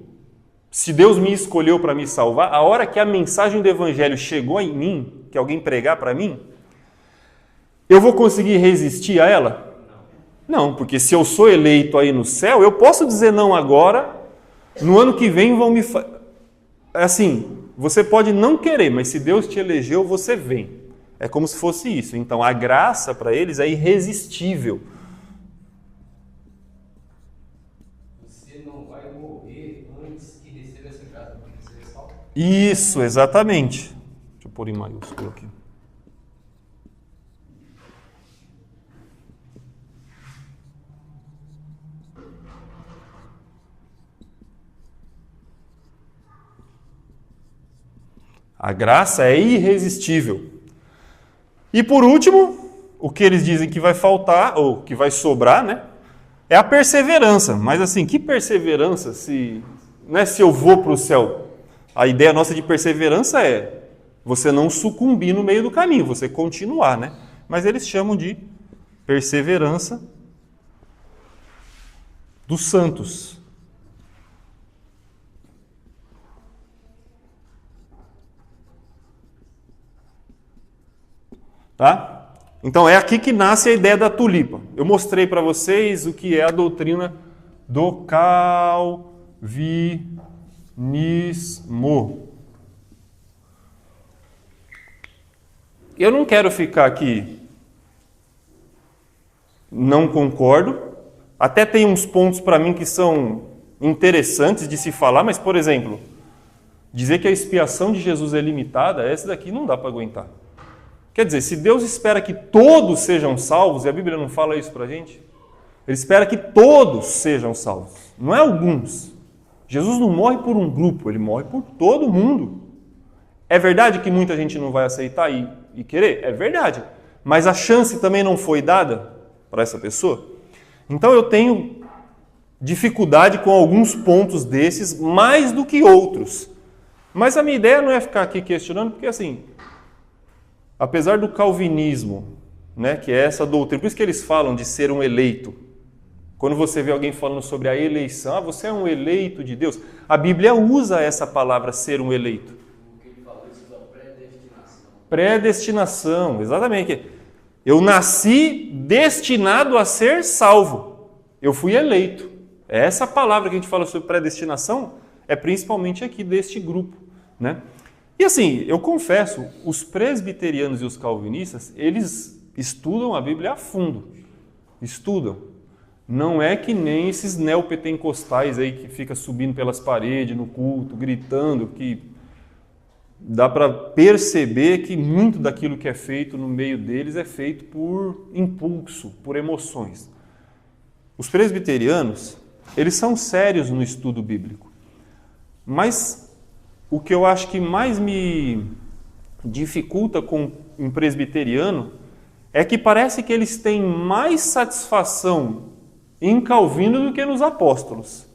Speaker 1: se Deus me escolheu para me salvar, a hora que a mensagem do Evangelho chegou em mim, que alguém pregar para mim, eu vou conseguir resistir a ela? Não, porque se eu sou eleito aí no céu, eu posso dizer não agora, no ano que vem vão me... Assim, você pode não querer, mas se Deus te elegeu, você vem. É como se fosse isso. Então, a graça para eles é irresistível.
Speaker 4: Você não vai morrer antes que receber essa graça, porque você é salvo.
Speaker 1: Isso, exatamente. Deixa eu pôr em maiúsculo aqui. A graça é irresistível. E por último, o que eles dizem que vai faltar, ou que vai sobrar, né? É a perseverança. Mas assim, que perseverança se eu vou para o céu? A ideia nossa de perseverança é você não sucumbir no meio do caminho, você continuar, né? Mas eles chamam de perseverança dos santos. Tá? Então é aqui que nasce a ideia da tulipa. Eu mostrei para vocês o que é a doutrina do calvinismo. Eu não quero ficar aqui, não concordo. Até tem uns pontos para mim que são interessantes de se falar, mas, por exemplo, dizer que a expiação de Jesus é limitada, essa daqui não dá para aguentar. Quer dizer, se Deus espera que todos sejam salvos, e a Bíblia não fala isso para a gente, Ele espera que todos sejam salvos, não é alguns. Jesus não morre por um grupo, Ele morre por todo mundo. É verdade que muita gente não vai aceitar e querer? É verdade. Mas a chance também não foi dada para essa pessoa? Então eu tenho dificuldade com alguns pontos desses, mais do que outros. Mas a minha ideia não é ficar aqui questionando, porque assim, apesar do calvinismo, né, que é essa doutrina, por isso que eles falam de ser um eleito. Quando você vê alguém falando sobre a eleição, você é um eleito de Deus. A Bíblia usa essa palavra, ser um eleito.
Speaker 4: O que ele falou, isso é predestinação.
Speaker 1: Predestinação, exatamente. Eu nasci destinado a ser salvo. Eu fui eleito. Essa palavra que a gente fala sobre predestinação é principalmente aqui deste grupo, né? E assim, eu confesso, os presbiterianos e os calvinistas, eles estudam a Bíblia a fundo. Estudam. Não é que nem esses neopentecostais aí que fica subindo pelas paredes no culto, gritando, que dá para perceber que muito daquilo que é feito no meio deles é feito por impulso, por emoções. Os presbiterianos, eles são sérios no estudo bíblico. Mas o que eu acho que mais me dificulta com um presbiteriano é que parece que eles têm mais satisfação em Calvino do que nos apóstolos.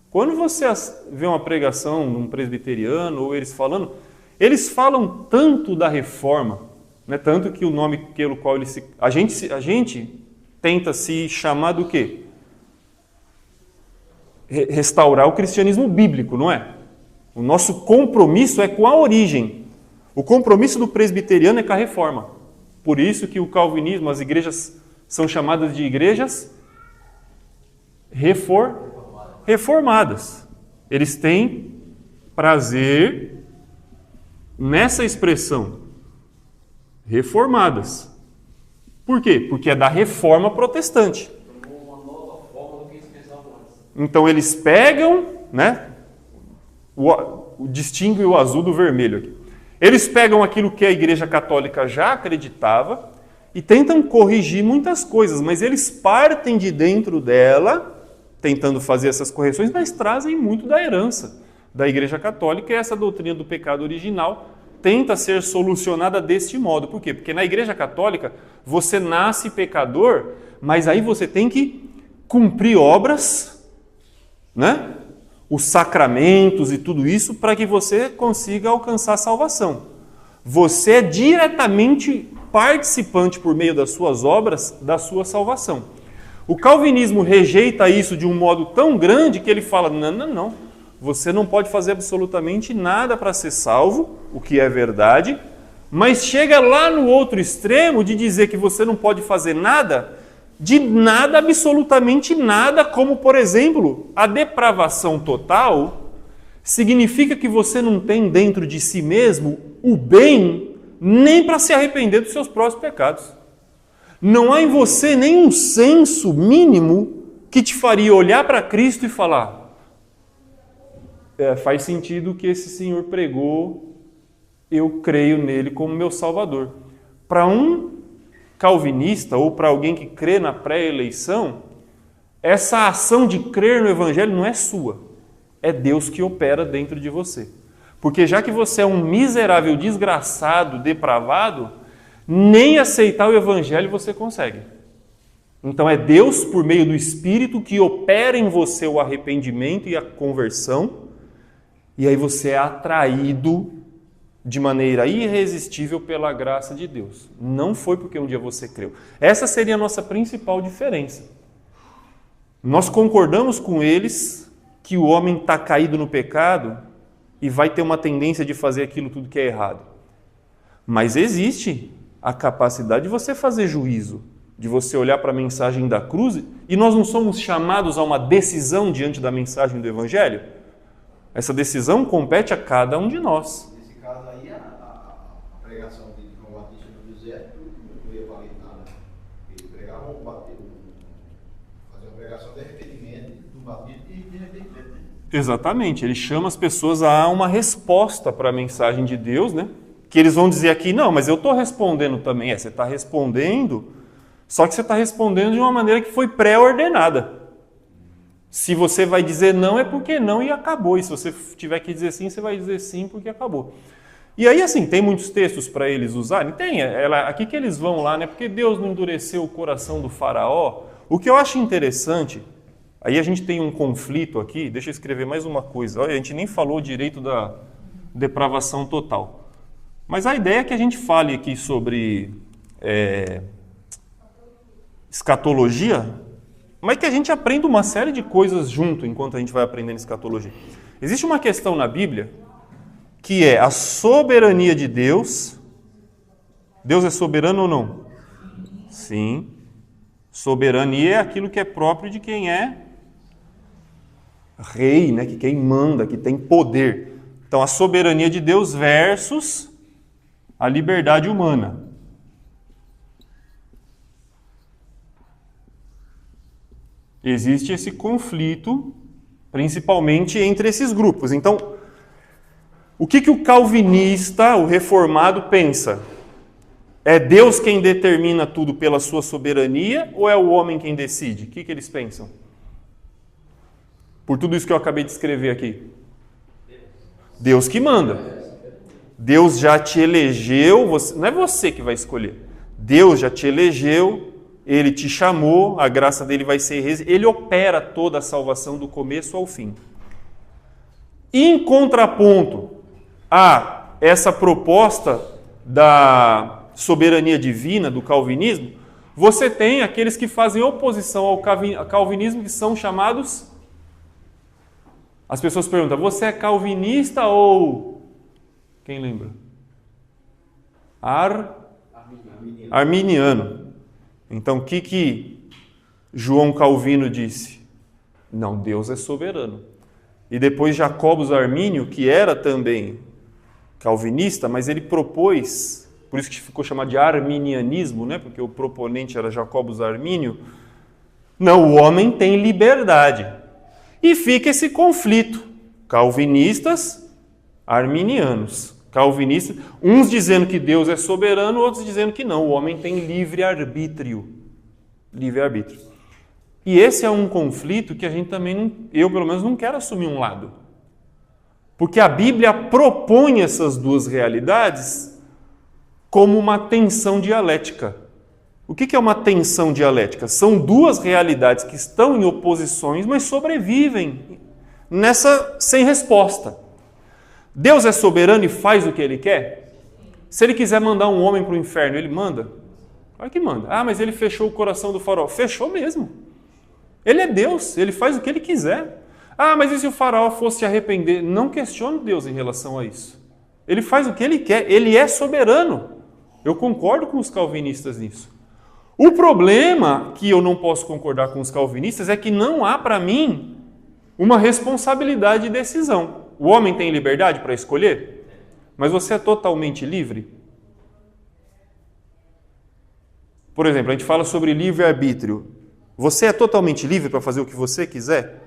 Speaker 1: Quando você vê uma pregação de um presbiteriano ou eles falam tanto da reforma, né? Tanto que o nome pelo qual a gente tenta se chamar do quê? Restaurar o cristianismo bíblico, não é? O nosso compromisso é com a origem. O compromisso do presbiteriano é com a reforma. Por isso que o calvinismo, as igrejas são chamadas de igrejas reformadas. Eles têm prazer nessa expressão, reformadas. Por quê? Porque é da reforma protestante.
Speaker 4: Uma nova forma do que eles pensavam antes.
Speaker 1: Então eles pegam, né, distingue o azul do vermelho aqui. Eles pegam aquilo que a Igreja Católica já acreditava e tentam corrigir muitas coisas, mas eles partem de dentro dela, tentando fazer essas correções, mas trazem muito da herança da Igreja Católica, e essa doutrina do pecado original tenta ser solucionada deste modo. Por quê? Porque na Igreja Católica você nasce pecador, mas aí você tem que cumprir obras, né? Os sacramentos e tudo isso, para que você consiga alcançar a salvação. Você é diretamente participante por meio das suas obras da sua salvação. O calvinismo rejeita isso de um modo tão grande que ele fala, não, você não pode fazer absolutamente nada para ser salvo, o que é verdade, mas chega lá no outro extremo de dizer que você não pode fazer nada, de nada, absolutamente nada, como, por exemplo, a depravação total significa que você não tem dentro de si mesmo o bem nem para se arrepender dos seus próprios pecados. Não há em você nenhum senso mínimo que te faria olhar para Cristo e falar, faz sentido o que esse Senhor pregou, eu creio nele como meu Salvador. Para um calvinista ou para alguém que crê na pré-eleição, essa ação de crer no Evangelho não é sua, é Deus que opera dentro de você. Porque já que você é um miserável, desgraçado, depravado, nem aceitar o evangelho você consegue. Então é Deus, por meio do Espírito, que opera em você o arrependimento e a conversão, e aí você é atraído de maneira irresistível pela graça de Deus. Não foi porque um dia você creu. Essa seria a nossa principal diferença. Nós concordamos com eles que o homem está caído no pecado e vai ter uma tendência de fazer aquilo tudo que é errado. Mas existe a capacidade de você fazer juízo, de você olhar para a mensagem da cruz, e nós não somos chamados a uma decisão diante da mensagem do Evangelho? Essa decisão compete a cada um de nós.
Speaker 3: Nesse caso aí, a pregação de João Batista no deserto não ia valer nada. Ele pregava fazer uma pregação de arrependimento, do batismo e de arrependimento.
Speaker 1: Exatamente, ele chama as pessoas a uma resposta para a mensagem de Deus, né? Que eles vão dizer aqui, não, mas eu estou respondendo também. Você está respondendo, só que você está respondendo de uma maneira que foi pré-ordenada. Se você vai dizer não, é porque não e acabou. E se você tiver que dizer sim, você vai dizer sim porque acabou. E aí, assim, tem muitos textos para eles usarem? Tem, aqui que eles vão lá, né? Porque Deus não endureceu o coração do faraó. O que eu acho interessante, aí a gente tem um conflito aqui, deixa eu escrever mais uma coisa. Olha, a gente nem falou direito da depravação total. Mas a ideia é que a gente fale aqui sobre escatologia, mas que a gente aprenda uma série de coisas junto enquanto a gente vai aprendendo escatologia. Existe uma questão na Bíblia que é a soberania de Deus. Deus é soberano ou não? Sim. Soberania é aquilo que é próprio de quem é rei, né? Que quem manda, que tem poder. Então, a soberania de Deus versus a liberdade humana. Existe esse conflito, principalmente entre esses grupos. Então, o que o calvinista, o reformado, pensa? É Deus quem determina tudo pela sua soberania ou é o homem quem decide? O que eles pensam? Por tudo isso que eu acabei de escrever aqui. Deus que manda. Deus já te elegeu, não é você que vai escolher. Deus já te elegeu, Ele te chamou, a graça dele vai ser Ele opera toda a salvação do começo ao fim. Em contraponto a essa proposta da soberania divina, do calvinismo, você tem aqueles que fazem oposição ao calvinismo, que são chamados... As pessoas perguntam, você é calvinista ou... Quem lembra? Arminiano. Então, o que João Calvino disse? Não, Deus é soberano. E depois Jacobus Armínio, que era também calvinista, mas ele propôs, por isso que ficou chamado de arminianismo, né? Porque o proponente era Jacobus Armínio. Não, o homem tem liberdade. E fica esse conflito. Calvinistas, arminianos. Calvinistas, uns dizendo que Deus é soberano, outros dizendo que não, o homem tem livre-arbítrio. Livre-arbítrio. E esse é um conflito que a gente também, eu pelo menos não quero assumir um lado. Porque a Bíblia propõe essas duas realidades como uma tensão dialética. O que é uma tensão dialética? São duas realidades que estão em oposições, mas sobrevivem nessa sem resposta. Deus é soberano e faz o que Ele quer? Se Ele quiser mandar um homem para o inferno, Ele manda? Claro que manda. Ah, mas Ele fechou o coração do faraó. Fechou mesmo. Ele é Deus, Ele faz o que Ele quiser. Ah, mas e se o faraó fosse se arrepender? Não questione Deus em relação a isso. Ele faz o que Ele quer, Ele é soberano. Eu concordo com os calvinistas nisso. O problema que eu não posso concordar com os calvinistas é que não há para mim uma responsabilidade de decisão. O homem tem liberdade para escolher, mas você é totalmente livre? Por exemplo, a gente fala sobre livre-arbítrio. Você é totalmente livre para fazer o que você quiser?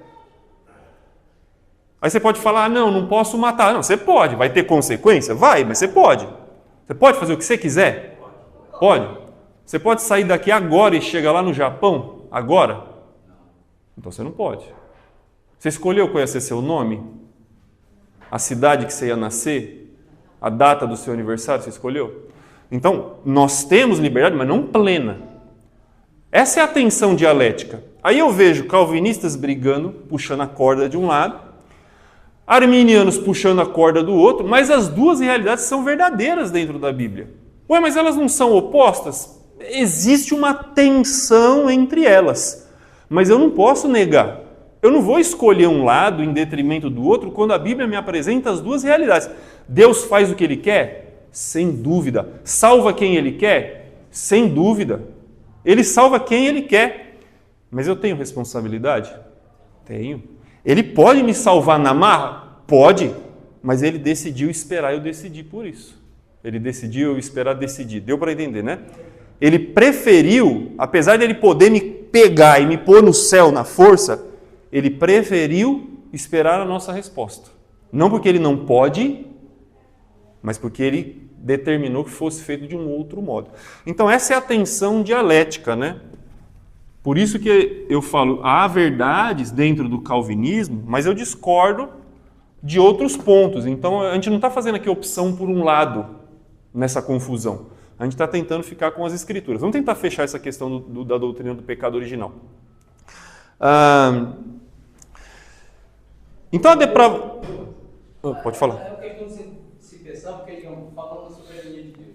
Speaker 1: Aí você pode falar, não posso matar. Não, você pode. Vai ter consequência? Vai, mas você pode. Você pode fazer o que você quiser? Pode. Você pode sair daqui agora e chegar lá no Japão? Agora? Então você não pode. Você escolheu qual ia ser seu nome? A cidade que você ia nascer? A data do seu aniversário você escolheu? Então, nós temos liberdade, mas não plena. Essa é a tensão dialética. Aí eu vejo calvinistas brigando, puxando a corda de um lado, arminianos puxando a corda do outro, mas as duas realidades são verdadeiras dentro da Bíblia. Ué, mas elas não são opostas? Existe uma tensão entre elas, mas eu não posso negar. Eu não vou escolher um lado em detrimento do outro quando a Bíblia me apresenta as duas realidades. Deus faz o que Ele quer? Sem dúvida. Salva quem Ele quer? Sem dúvida. Ele salva quem Ele quer. Mas eu tenho responsabilidade? Tenho. Ele pode me salvar na marra? Pode. Mas Ele decidiu esperar, eu decidi por isso. Ele decidiu, eu esperar, decidi. Deu para entender, né? Ele preferiu, apesar de Ele poder me pegar e me pôr no céu na força, Ele preferiu esperar a nossa resposta. Não porque Ele não pode, mas porque Ele determinou que fosse feito de um outro modo. Então essa é a tensão dialética, né? Por isso que eu falo, há verdades dentro do calvinismo, mas eu discordo de outros pontos. Então a gente não está fazendo aqui opção por um lado nessa confusão. A gente está tentando ficar com as escrituras. Vamos tentar fechar essa questão da doutrina do pecado original. Então a depravação... Pode falar.
Speaker 4: É uma questão de se pensar, porque, digamos, falando da soberania de Deus.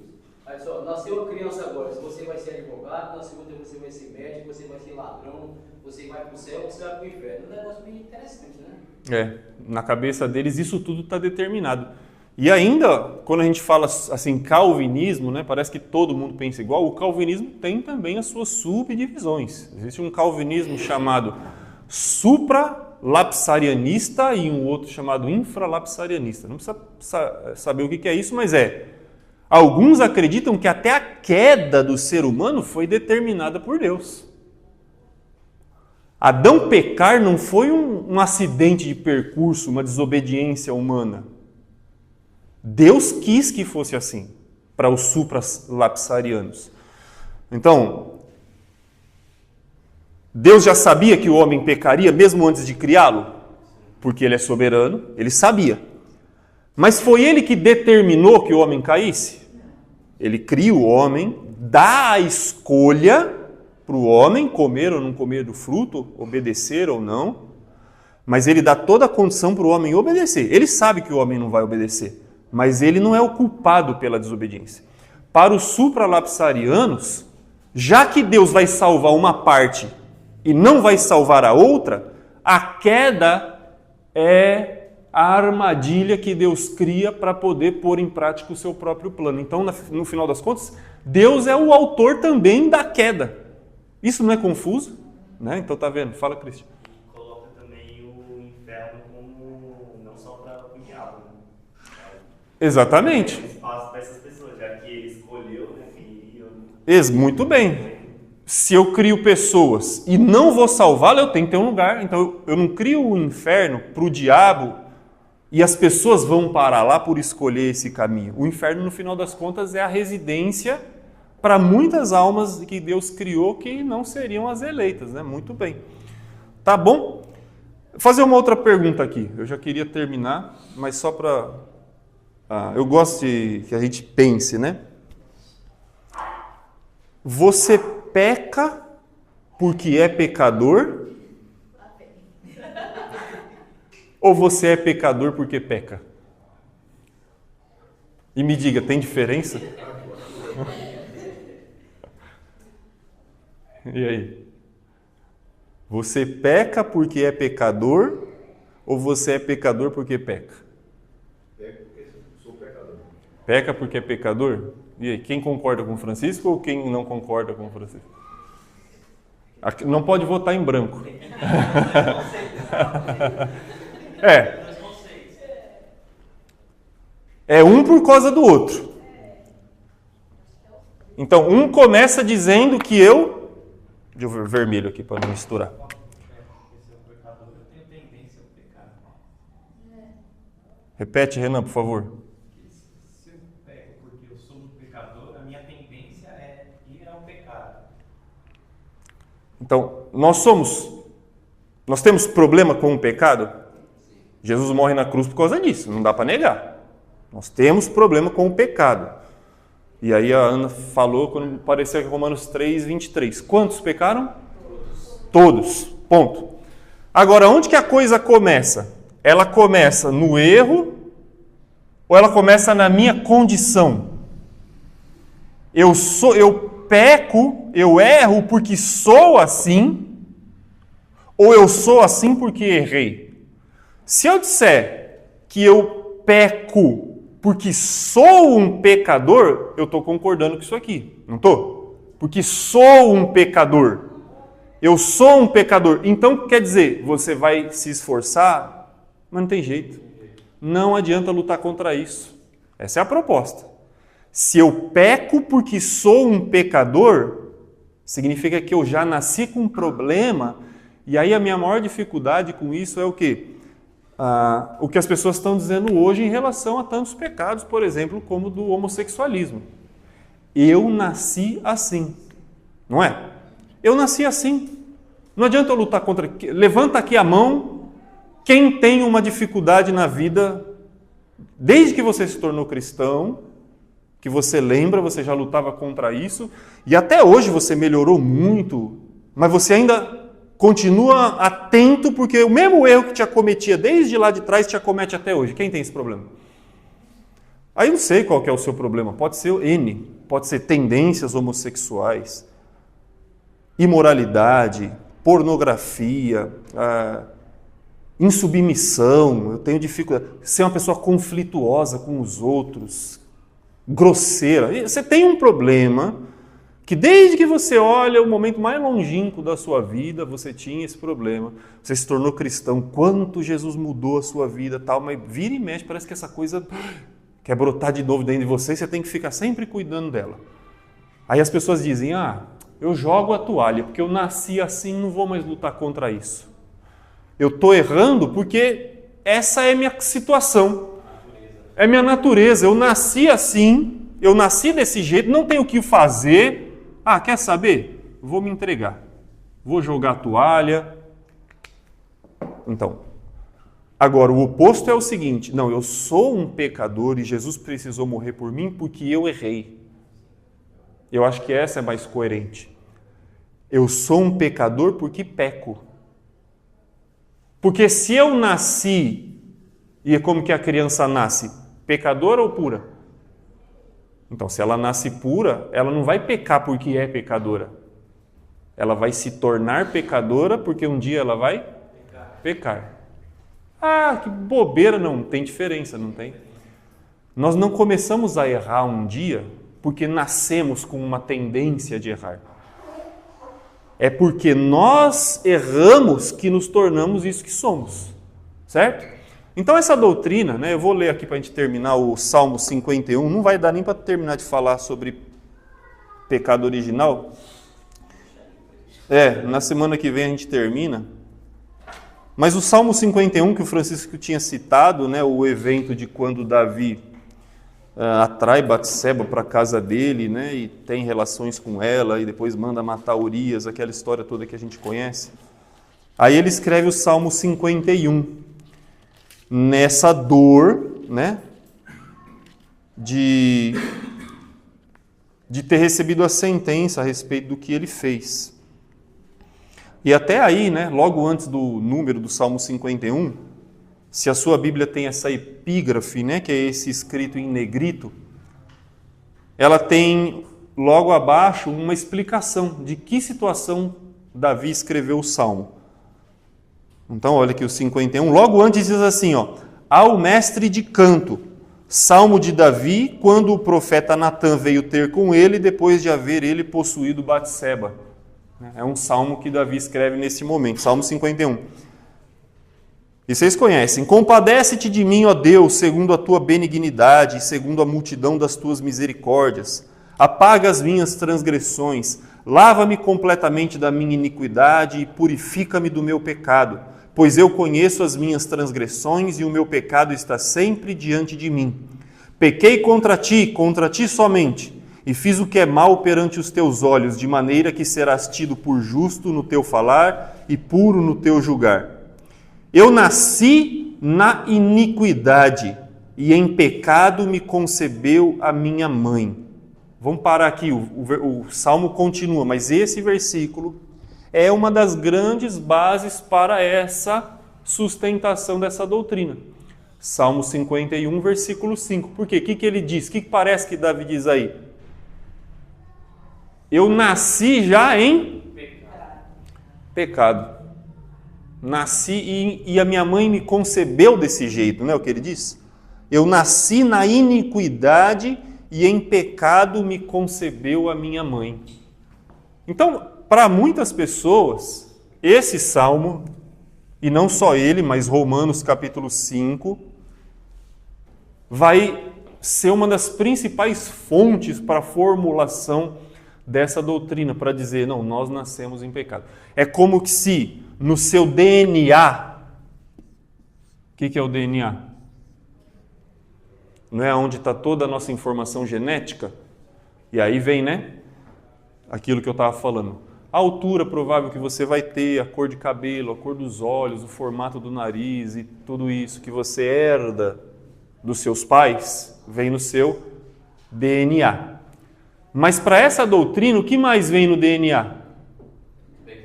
Speaker 4: Aí só, nasceu a criança agora, se você vai ser advogado, na segunda você vai ser médico, você vai ser ladrão, você vai para o céu, você vai para o inferno. É um negócio bem interessante, né?
Speaker 1: Na cabeça deles isso tudo está determinado. E ainda, quando a gente fala assim, calvinismo, né, parece que todo mundo pensa igual, o calvinismo tem também as suas subdivisões. Existe um calvinismo chamado supralapsarianista e um outro chamado infralapsarianista. Não precisa saber o que é isso, mas alguns acreditam que até a queda do ser humano foi determinada por Deus. Adão pecar não foi um acidente de percurso, uma desobediência humana. Deus quis que fosse assim, para os supralapsarianos. Então, Deus já sabia que o homem pecaria mesmo antes de criá-lo? Porque Ele é soberano, Ele sabia. Mas foi Ele que determinou que o homem caísse? Ele cria o homem, dá a escolha para o homem comer ou não comer do fruto, obedecer ou não, mas Ele dá toda a condição para o homem obedecer. Ele sabe que o homem não vai obedecer, mas ele não é o culpado pela desobediência. Para os supralapsarianos, já que Deus vai salvar uma parte e não vai salvar a outra, a queda é a armadilha que Deus cria para poder pôr em prática o seu próprio plano. Então, no final das contas, Deus é o autor também da queda. Isso não é confuso? Né? Então, tá vendo? Fala, Cristian.
Speaker 2: Coloca também o inferno como não só para o diabo, né?
Speaker 1: Exatamente.
Speaker 2: Espaço para essas pessoas, já que ele escolheu, né?
Speaker 1: Muito bem. Se eu crio pessoas e não vou salvá-las, eu tenho que ter um lugar. Então eu não crio o inferno para o diabo e as pessoas vão parar lá por escolher esse caminho. O inferno, no final das contas, é a residência para muitas almas que Deus criou que não seriam as eleitas, né? Muito bem. Tá bom? Vou fazer uma outra pergunta aqui. Eu já queria terminar, mas só para... eu gosto que a gente pense, né? Você peca porque é pecador? Ou você é pecador porque peca? E me diga, tem diferença? E aí? Você peca porque é pecador? Ou você é pecador porque peca?
Speaker 3: Peco porque sou pecador.
Speaker 1: Peca porque é pecador? E aí, quem concorda com o Francisco ou quem não concorda com o Francisco? Não pode votar em branco. É um por causa do outro. Então, um começa dizendo que eu... Deixa eu ver vermelho aqui para não misturar. Repete, Renan, por favor.
Speaker 2: Se eu peco porque eu sou um pecador, a minha tendência é ir ao pecado.
Speaker 1: Então, nós temos problema com o pecado? Jesus morre na cruz por causa disso, não dá para negar. Nós temos problema com o pecado. E aí a Ana falou, quando apareceu aqui Romanos 3, 23. Quantos pecaram? Todos. Ponto. Agora, onde que a coisa começa? Ela começa no erro ou ela começa na minha condição? Eu peco, eu erro porque sou assim, ou eu sou assim porque errei? Se eu disser que eu peco porque sou um pecador, eu estou concordando com isso aqui, não estou? Porque sou um pecador. Eu sou um pecador. Então, quer dizer, você vai se esforçar, mas não tem jeito. Não adianta lutar contra isso. Essa é a proposta. Se eu peco porque sou um pecador, significa que eu já nasci com um problema, e aí a minha maior dificuldade com isso é o quê? O que as pessoas estão dizendo hoje em relação a tantos pecados, por exemplo, como do homossexualismo. Eu nasci assim, não é? Eu nasci assim. Não adianta eu lutar contra... Levanta aqui a mão quem tem uma dificuldade na vida, desde que você se tornou cristão, que você lembra, você já lutava contra isso, e até hoje você melhorou muito, mas você ainda continua atento, porque o mesmo erro que te acometia desde lá de trás te acomete até hoje. Quem tem esse problema? Aí eu não sei qual que é o seu problema. Pode ser N, pode ser tendências homossexuais, imoralidade, pornografia, insubmissão, eu tenho dificuldade, ser uma pessoa conflituosa com os outros, grosseira. Você tem um problema que desde que você olha o momento mais longínquo da sua vida, você tinha esse problema. Você se tornou cristão, quanto Jesus mudou a sua vida, tal, mas vira e mexe, parece que essa coisa quer brotar de novo dentro de você e você tem que ficar sempre cuidando dela. Aí as pessoas dizem, eu jogo a toalha, porque eu nasci assim, não vou mais lutar contra isso. Eu estou errando porque essa é minha situação. É minha natureza. Eu nasci assim, eu nasci desse jeito, não tenho o que fazer. Quer saber? Vou me entregar. Vou jogar a toalha. Então, agora o oposto é o seguinte, não, eu sou um pecador e Jesus precisou morrer por mim porque eu errei. Eu acho que essa é mais coerente. Eu sou um pecador porque peco. Porque se eu nasci, e é como que a criança nasce? Pecadora ou pura? Então, se ela nasce pura, ela não vai pecar porque é pecadora. Ela vai se tornar pecadora porque um dia ela vai pecar. Que bobeira, não tem diferença, não tem? Nós não começamos a errar um dia porque nascemos com uma tendência de errar. É porque nós erramos que nos tornamos isso que somos, certo? Então essa doutrina, eu vou ler aqui para a gente terminar o Salmo 51, não vai dar nem para terminar de falar sobre pecado original. Na semana que vem a gente termina. Mas o Salmo 51, que o Francisco tinha citado, o evento de quando Davi atrai Batseba para a casa dele, e tem relações com ela, e depois manda matar Urias, aquela história toda que a gente conhece. Aí ele escreve o Salmo 51, nessa dor, de ter recebido a sentença a respeito do que ele fez. E até aí, logo antes do número do Salmo 51, se a sua Bíblia tem essa epígrafe, que é esse escrito em negrito, ela tem logo abaixo uma explicação de que situação Davi escreveu o Salmo. Então, olha aqui o 51, logo antes diz assim, ao mestre de canto, Salmo de Davi, quando o profeta Natã veio ter com ele, depois de haver ele possuído Batseba. É um salmo que Davi escreve nesse momento, Salmo 51. E vocês conhecem, compadece-te de mim, ó Deus, segundo a tua benignidade, segundo a multidão das tuas misericórdias. Apaga as minhas transgressões, lava-me completamente da minha iniquidade e purifica-me do meu pecado, pois eu conheço as minhas transgressões e o meu pecado está sempre diante de mim. Pequei contra ti somente, e fiz o que é mal perante os teus olhos, de maneira que serás tido por justo no teu falar e puro no teu julgar. Eu nasci na iniquidade e em pecado me concebeu a minha mãe. Vamos parar aqui, o Salmo continua, mas esse versículo é uma das grandes bases para essa sustentação dessa doutrina. Salmo 51, versículo 5. Por quê? O que ele diz? O que parece que Davi diz aí? Eu nasci já em pecado. Nasci e a minha mãe me concebeu desse jeito, não é o que ele diz? Eu nasci na iniquidade e em pecado me concebeu a minha mãe. Então, para muitas pessoas, esse salmo, e não só ele, mas Romanos capítulo 5, vai ser uma das principais fontes para a formulação dessa doutrina, para dizer, não, nós nascemos em pecado. É como que se no seu DNA, o que é o DNA? Não é onde está toda a nossa informação genética? E aí vem, né? Aquilo que eu estava falando. A altura provável que você vai ter, a cor de cabelo, a cor dos olhos, o formato do nariz e tudo isso que você herda dos seus pais, vem no seu DNA. Mas para essa doutrina, o que mais vem no DNA?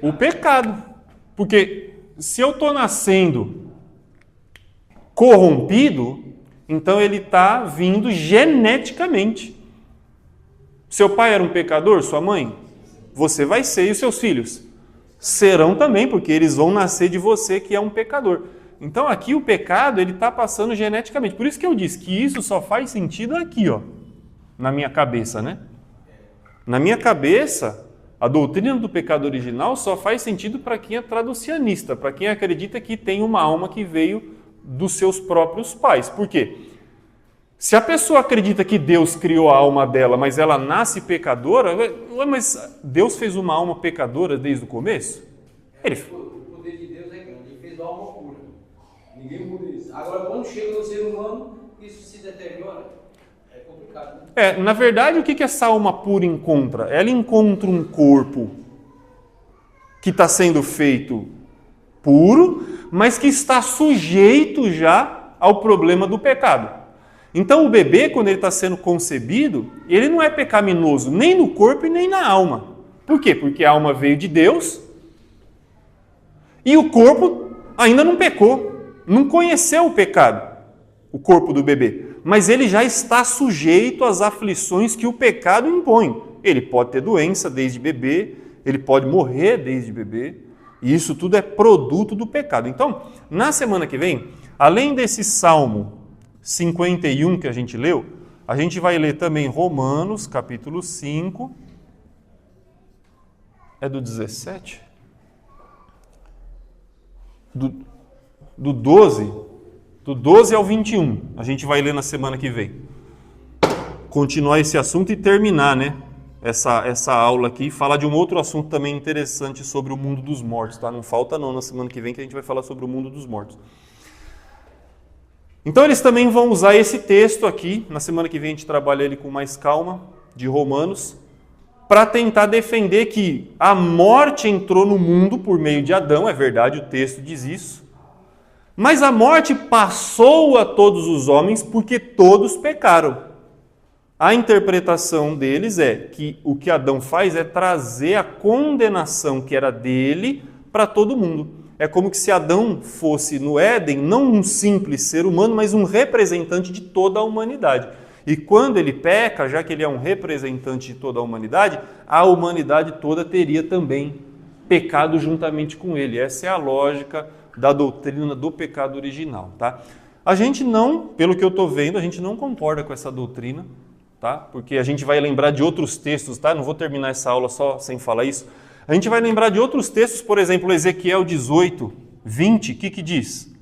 Speaker 1: O pecado. Porque se eu estou nascendo corrompido, então ele está vindo geneticamente. Seu pai era um pecador, sua mãe? Você vai ser, e os seus filhos? Serão também, porque eles vão nascer de você que é um pecador. Então aqui o pecado ele está passando geneticamente. Por isso que eu disse que isso só faz sentido aqui, ó, na minha cabeça, né? Na minha cabeça, a doutrina do pecado original só faz sentido para quem é traducianista, para quem acredita que tem uma alma que veio dos seus próprios pais. Por quê? Se a pessoa acredita que Deus criou a alma dela, mas ela nasce pecadora, mas Deus fez uma alma pecadora desde o começo?
Speaker 4: O poder de Deus é grande, ele fez a alma pura. Ninguém muda isso. Agora, quando chega no ser humano, isso se deteriora. É complicado, né?
Speaker 1: Na verdade, o que essa alma pura encontra? Ela encontra um corpo que está sendo feito puro, mas que está sujeito já ao problema do pecado. Então o bebê, quando ele está sendo concebido, ele não é pecaminoso nem no corpo e nem na alma. Por quê? Porque a alma veio de Deus e o corpo ainda não pecou, não conheceu o pecado, o corpo do bebê. Mas ele já está sujeito às aflições que o pecado impõe. Ele pode ter doença desde bebê, ele pode morrer desde bebê, e isso tudo é produto do pecado. Então, na semana que vem, além desse Salmo 51 que a gente leu, a gente vai ler também Romanos, capítulo 5. É do 17? Do 12? Do 12 ao 21. A gente vai ler na semana que vem. Continuar esse assunto e terminar, né? Essa aula aqui. Falar de um outro assunto também interessante sobre o mundo dos mortos, tá? Não falta não na semana que vem que a gente vai falar sobre o mundo dos mortos. Então eles também vão usar esse texto aqui, na semana que vem a gente trabalha ele com mais calma, de Romanos, para tentar defender que a morte entrou no mundo por meio de Adão, é verdade, o texto diz isso, mas a morte passou a todos os homens porque todos pecaram. A interpretação deles é que o que Adão faz é trazer a condenação que era dele para todo mundo. É como se Adão fosse no Éden, não um simples ser humano, mas um representante de toda a humanidade. E quando ele peca, já que ele é um representante de toda a humanidade toda teria também pecado juntamente com ele. Essa é a lógica da doutrina do pecado original, tá? A gente não, pelo que eu estou vendo, a gente não concorda com essa doutrina, tá? Porque a gente vai lembrar de outros textos, tá? Não vou terminar essa aula só sem falar isso. A gente vai lembrar de outros textos, por exemplo, Ezequiel 18, 20, o que diz?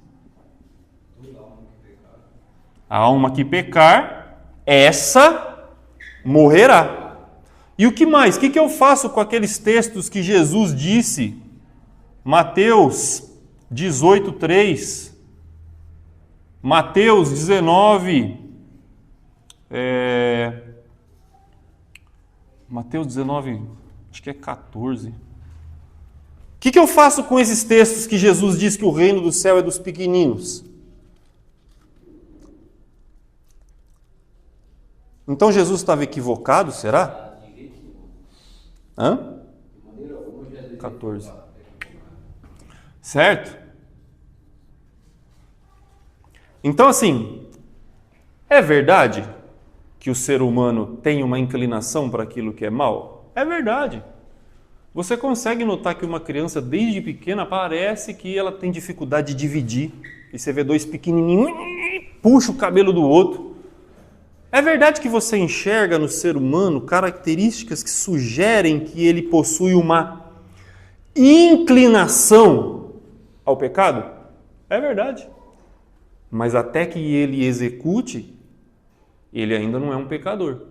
Speaker 1: A alma que pecar, essa morrerá. E o que mais? O que eu faço com aqueles textos que Jesus disse? Mateus 18, 3, Mateus 19, Mateus 19, acho que é 14. O que eu faço com esses textos que Jesus diz que o reino do céu é dos pequeninos? Então Jesus estava equivocado, será?
Speaker 4: De jeito nenhum.
Speaker 1: Hã?
Speaker 4: De maneira alguma, Jesus
Speaker 1: 14. Certo? Então, assim, é verdade que o ser humano tem uma inclinação para aquilo que é mal? É verdade. Você consegue notar que uma criança, desde pequena, parece que ela tem dificuldade de dividir. E você vê dois pequenininhos, puxa o cabelo do outro. É verdade que você enxerga no ser humano características que sugerem que ele possui uma inclinação ao pecado? É verdade. Mas até que ele execute, ele ainda não é um pecador.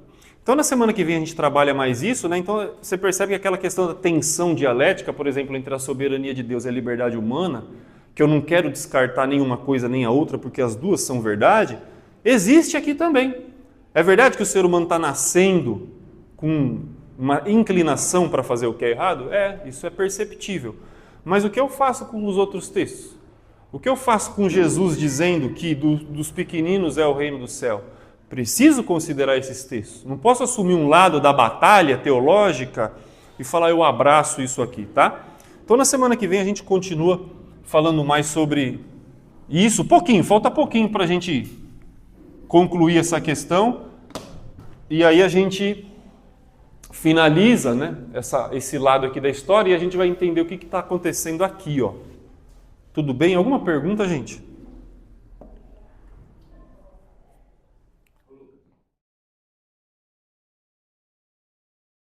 Speaker 1: Então, na semana que vem a gente trabalha mais isso, né? Então, você percebe que aquela questão da tensão dialética, por exemplo, entre a soberania de Deus e a liberdade humana, que eu não quero descartar nenhuma coisa nem a outra, porque as duas são verdade, existe aqui também. É verdade que o ser humano está nascendo com uma inclinação para fazer o que é errado? É, isso é perceptível. Mas o que eu faço com os outros textos? O que eu faço com Jesus dizendo que dos pequeninos é o reino do céu? Preciso considerar esses textos. Não posso assumir um lado da batalha teológica e falar eu abraço isso aqui, tá? Então na semana que vem a gente continua falando mais sobre isso. Falta pouquinho para a gente concluir essa questão. E aí a gente finaliza, né, esse lado aqui da história e a gente vai entender o que está acontecendo aqui, ó. Tudo bem? Alguma pergunta, gente?